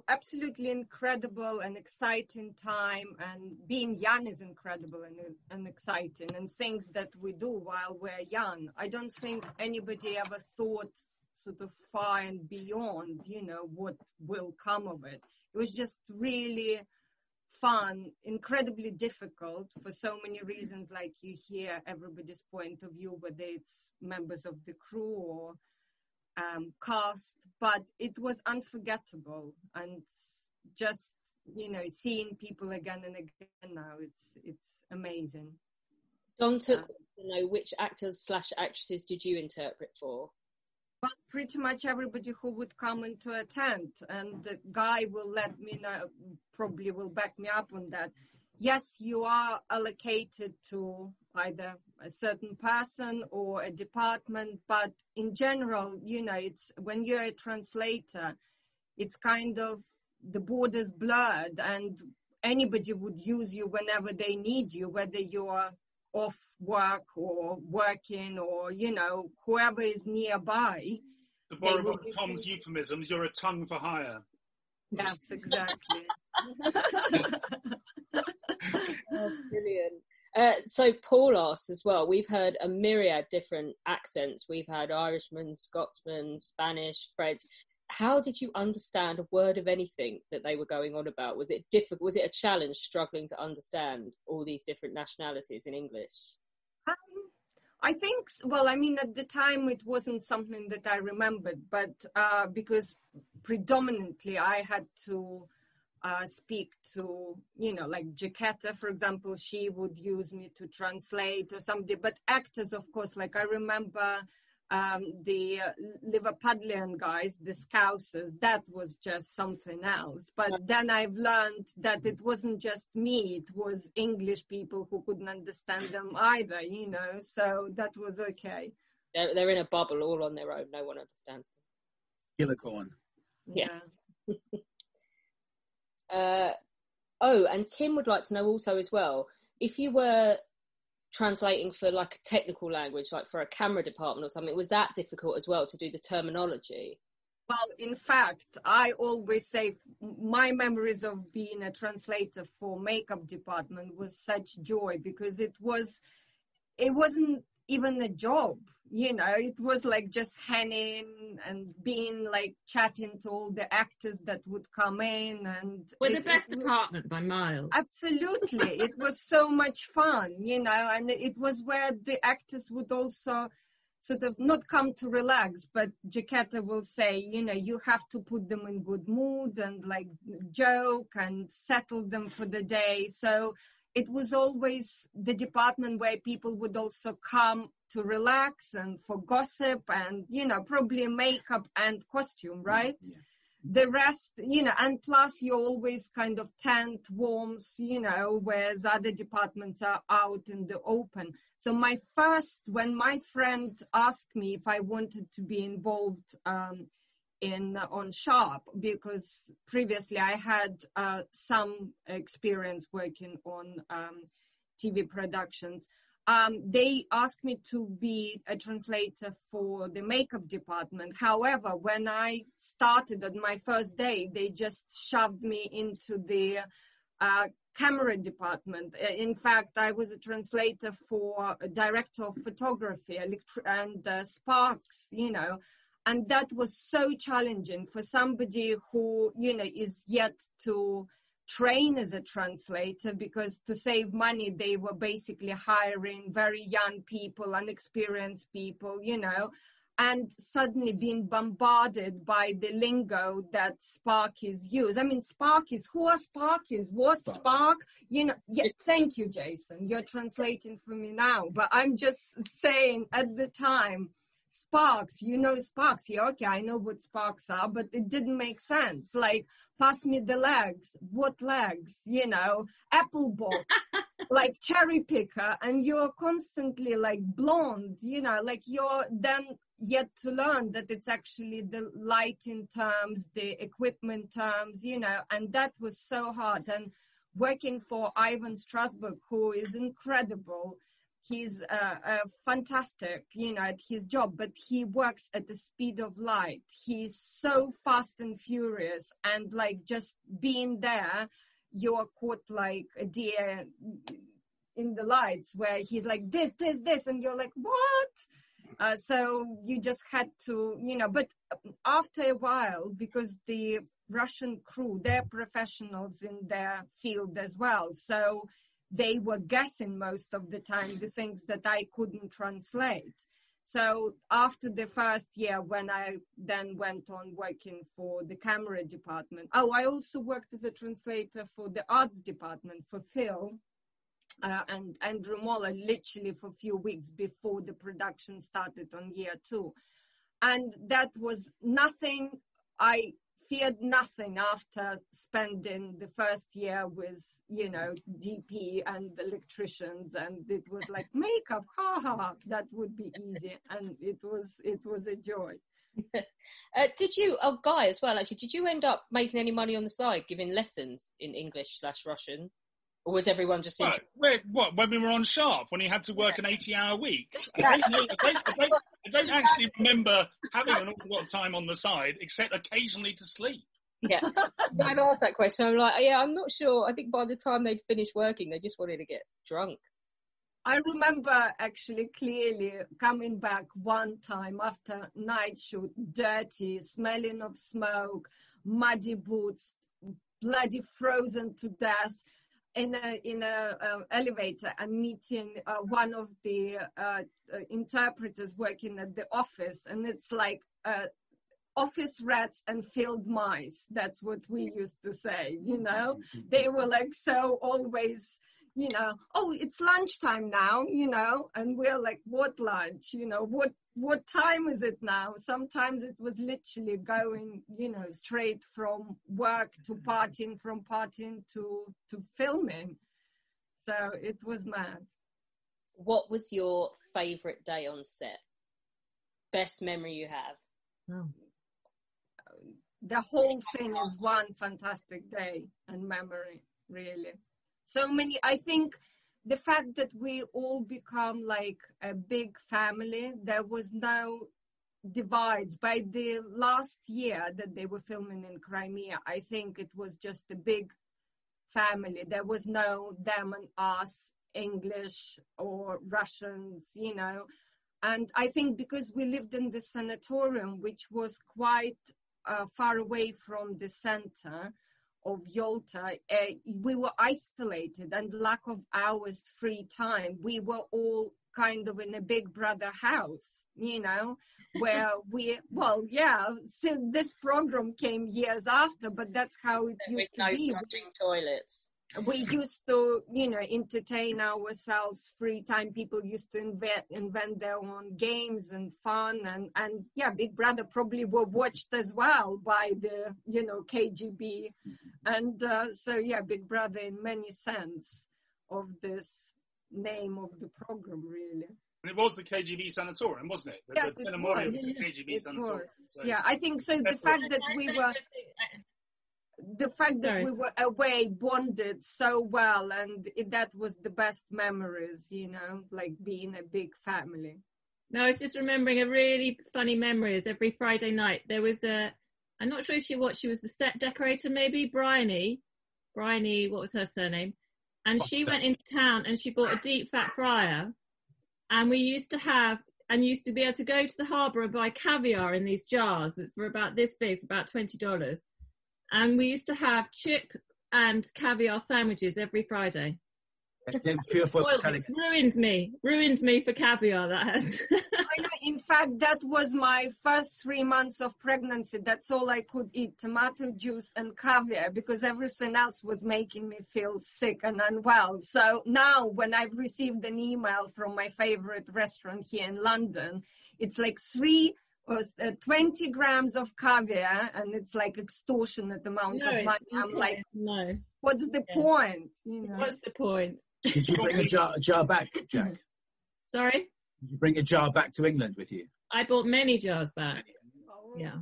absolutely incredible and exciting time, and being young is incredible and exciting, and things that we do while we're young. I don't think anybody ever thought sort of far and beyond, what will come of it. It was just really fun, incredibly difficult for so many reasons, like you hear everybody's point of view, whether it's members of the crew or cast, but it was unforgettable, and just seeing people again and again now, it's amazing. Don took to know which actors/actresses did you interpret for? Well, pretty much everybody who would come in to attend, and the guy will let me know, probably will back me up on that. Yes, you are allocated to either a certain person or a department, but in general, it's when you're a translator, it's kind of the borders blurred, and anybody would use you whenever they need you, whether you are off work or working or, whoever is nearby. To borrow one of Tom's euphemisms, you're a tongue for hire. Yes, exactly. Oh, brilliant. So Paul asks as well, we've heard a myriad different accents. We've had Irishman, Scotsman, Spanish, French. How did you understand a word of anything that they were going on about? Was it difficult? Was it a challenge struggling to understand all these different nationalities in English? I think, well, I mean, at the time it wasn't something that I remembered, but because predominantly I had to speak to, you know, like Jaquetta, for example, she would use me to translate or something. But actors, of course, like I remember the Liverpudlian guys, the Scousers, that was just something else. But then I've learned that it wasn't just me, it was English people who couldn't understand them either, you know, so that was okay. They're in a bubble all on their own, no one understands them. Skillicorn. Yeah. Oh, and Tim would like to know also as well, if you were translating for like a technical language, like for a camera department or something, was that difficult as well to do the terminology? Well, in fact, I always say my memories of being a translator for makeup department was such joy, because it wasn't even a job, you know, it was like just hanging and being like chatting to all the actors that would come in, and we're the best department by miles. Absolutely. It was so much fun, you know, and it was where the actors would also sort of not come to relax, but Jaquetta will say, you know, you have to put them in good mood and like joke and settle them for the day. So it was always the department where people would also come to relax and for gossip and, you know, probably makeup and costume, right? Yeah. The rest, you know, and plus you always kind of tent warms, you know, whereas other departments are out in the open. So when my friend asked me if I wanted to be involved on Sharpe, because previously I had some experience working on TV productions. They asked me to be a translator for the makeup department. However, when I started on my first day, they just shoved me into the camera department. In fact, I was a translator for a director of photography and Sparks, you know. And that was so challenging for somebody who, you know, is yet to train as a translator, because to save money, they were basically hiring very young people, unexperienced people, you know, and suddenly being bombarded by the lingo that Sparkies use. I mean, Sparkies, who are Sparkies? What Spark? You know, yeah, thank you, Jason. You're translating for me now. But I'm just saying at the time, Sparks, you know Sparks. Yeah, okay, I know what Sparks are, but it didn't make sense. Like, pass me the legs. What legs? You know, apple box, like cherry picker, and you're constantly like blonde, you know, like you're then yet to learn that it's actually the lighting terms, the equipment terms, you know, and that was so hard. And working for Ivan Strasberg, who is incredible. He's fantastic, you know, at his job, but he works at the speed of light. He's so fast and furious, and like just being there, you're caught like a deer in the lights, where he's like this, and you're like, what? So you just had to, you know, but after a while, because the Russian crew, they're professionals in their field as well. So they were guessing most of the time the things that I couldn't translate. So after the first year, when I then went on working for the camera department, I also worked as a translator for the arts department for Phil and Andrew Moller, literally for a few weeks before the production started on year 2. And that was nothing. I feared nothing after spending the first year with, you know, DP and electricians, and it was like makeup, that would be easy, and it was a joy. Did you, Guy as well, actually, did you end up making any money on the side, giving lessons in English/Russian? Or was everyone just when we were on Sharpe, when he had to work an 80-hour week? I don't actually remember having an awful lot of time on the side, except occasionally to sleep. Yeah, I've asked that question. I'm like, yeah, I'm not sure. I think by the time they'd finished working, they just wanted to get drunk. I remember actually clearly coming back one time after night shoot, dirty, smelling of smoke, muddy boots, bloody frozen to death, in a elevator, and meeting one of the interpreters working at the office, and it's like office rats and field mice. That's what we used to say, They were like so always, oh, it's lunchtime now, and we're like, what lunch? What time is it now? Sometimes it was literally going, straight from work to partying, from partying to filming. So it was mad. What was your favourite day on set? Best memory you have? Oh. The whole thing is one fantastic day and memory, really. So many, I think the fact that we all become like a big family, there was no divides. By the last year that they were filming in Crimea, I think it was just a big family. There was no them and us, English or Russians, And I think because we lived in the sanatorium, which was quite far away from the center of Yalta, we were isolated, and lack of hours free time. We were all kind of in a big brother house, where so this program came years after, but that's how it used to be. Toilets. We used to, entertain ourselves free time. People used to invent their own games and fun. And Big Brother probably were watched as well by the, KGB. And Big Brother in many sense of this name of the program, really. And it was the KGB sanatorium, wasn't it? Yes, the it was. The KGB sanatorium. So yeah, I think so. The fact that we were away bonded so well, and that was the best memories, like being a big family. No, I was just remembering a really funny memory. Is every Friday night there was I'm not sure if she was the set decorator, maybe Bryony, what was her surname? And she went into town and she bought a deep fat fryer, and we used to be able to go to the harbour and buy caviar in these jars that were about this big, for about $20. And we used to have chip and caviar sandwiches every Friday. James Purefoy was telling ruined me for caviar, that has. I know, in fact, that was my first 3 months of pregnancy. That's all I could eat, tomato juice and caviar, because everything else was making me feel sick and unwell. So now when I've received an email from my favorite restaurant here in London, it's like 20 grams of caviar, and it's like extortionate amount of money. I'm like, no. What's the point? What's the point? Did you bring a jar back, Jack? Sorry? Did you bring a jar back to England with you? I bought many jars back. Yeah.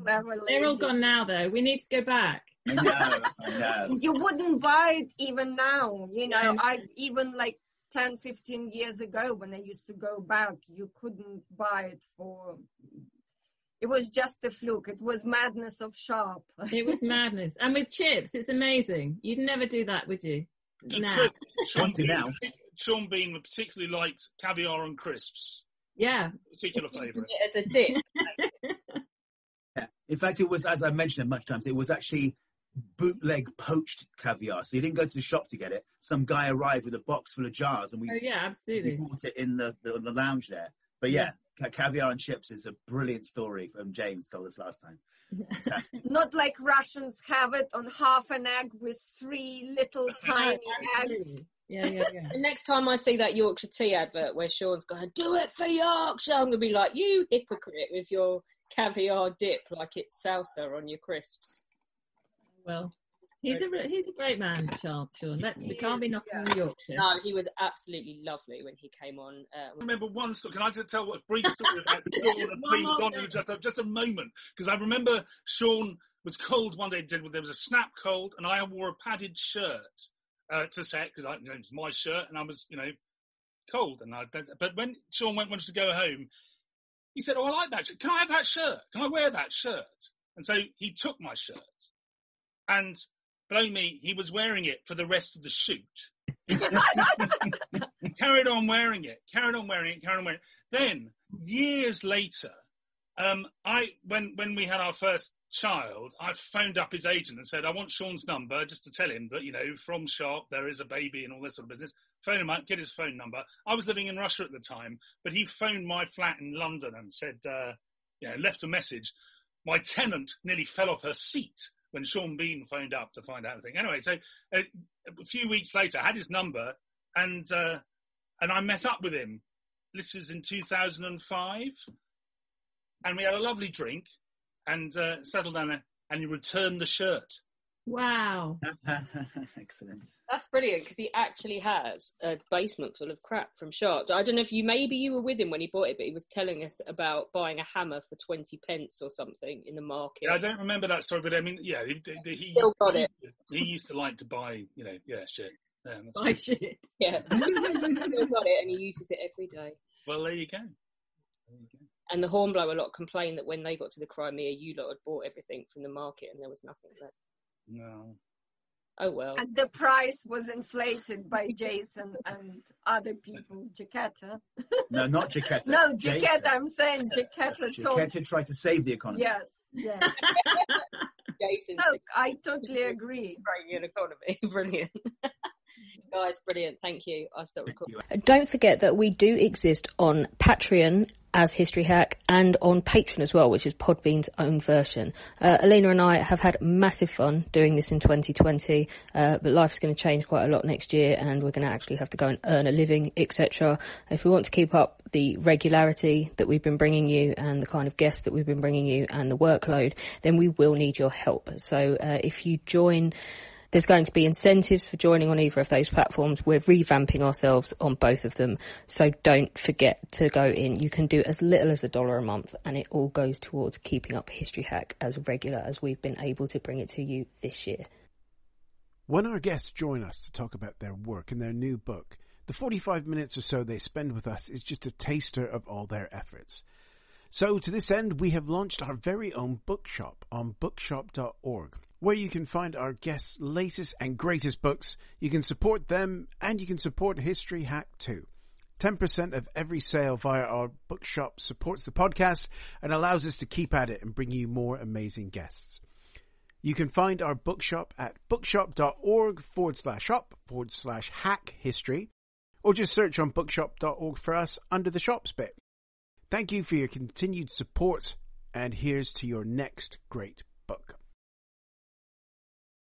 They're all gone now, though. We need to go back. I know. You wouldn't buy it even now. I've even like 10, 15 years ago when I used to go back, you couldn't buy it for... It was just a fluke. It was madness of Sharpe. It was madness. And with chips, it's amazing. You'd never do that, would you? No. Sean Bean particularly liked caviar and crisps. Yeah. Particular favourite. As a dip. Yeah. In fact, it was, as I mentioned much times, it was actually bootleg poached caviar. So you didn't go to the shop to get it. Some guy arrived with a box full of jars, and we absolutely bought it in the lounge there. But caviar and chips is a brilliant story from James told us last time. Fantastic. Not like Russians have it on half an egg with 3 little tiny eggs. Yeah. The next time I see that Yorkshire tea advert where Sean's going, do it for Yorkshire, I'm going to be like, you hypocrite with your caviar dip like it's salsa on your crisps. Well, he's a great man, Sean. We can't be knocking on Yorkshire. No, he was absolutely lovely when he came on. I remember one story. Can I just tell a brief story about Sean and Prima Donald? Just a moment, because I remember Sean was cold one day. There was a snap cold, and I wore a padded shirt to set because it was my shirt, and I was cold. But when Sean wanted to go home, he said, "Oh, I like that shirt. Can I have that shirt? Can I wear that shirt?" And so he took my shirt, and blow me, he was wearing it for the rest of the shoot. carried on wearing it. Then, years later, when we had our first child, I phoned up his agent and said, I want Sean's number just to tell him that, from Sharpe, there is a baby and all this sort of business. Phone him up, get his phone number. I was living in Russia at the time, but he phoned my flat in London and said, left a message. My tenant nearly fell off her seat when Sean Bean phoned up to find out everything. Anyway, so a few weeks later, I had his number and I met up with him. This was in 2005. And we had a lovely drink and settled down there, and he returned the shirt. Wow. Excellent. That's brilliant, because he actually has a basement full of crap from Sharpe. I don't know if you were with him when he bought it, but he was telling us about buying a hammer for 20 pence or something in the market. Yeah, I don't remember that story, but I mean, yeah, he still got it. He used to like to buy, shit. Yeah, buy shit. Yeah. He still got it, and he uses it every day. Well, there you go. And the Hornblower lot complained that when they got to the Crimea, you lot had bought everything from the market and there was nothing left. No. Oh, well. And the price was inflated by Jason and other people. Jaquetta. No, not Jaquetta. No, Jaquetta. I'm saying Jaquetta. Jaquetta tried to save the economy. Yes. Yeah. Jason. No, I totally agree. Ukrainian economy. Brilliant. Guys, brilliant. Thank you. I'll stop recording. Don't forget that we do exist on Patreon as History Hack and on Patreon as well, which is Podbean's own version. Alina and I have had massive fun doing this in 2020, but life's going to change quite a lot next year and we're going to actually have to go and earn a living, etc. If we want to keep up the regularity that we've been bringing you and the kind of guests that we've been bringing you and the workload, then we will need your help. So if you join... There's going to be incentives for joining on either of those platforms. We're revamping ourselves on both of them. So don't forget to go in. You can do as little as $1 a month and it all goes towards keeping up History Hack as regular as we've been able to bring it to you this year. When our guests join us to talk about their work and their new book, the 45 minutes or so they spend with us is just a taster of all their efforts. So to this end, we have launched our very own bookshop on bookshop.org. where you can find our guests' latest and greatest books. You can support them and you can support History Hack too. 10% of every sale via our bookshop supports the podcast and allows us to keep at it and bring you more amazing guests. You can find our bookshop at bookshop.org/shop/hack history, or just search on bookshop.org for us under the shops bit. Thank you for your continued support, and here's to your next great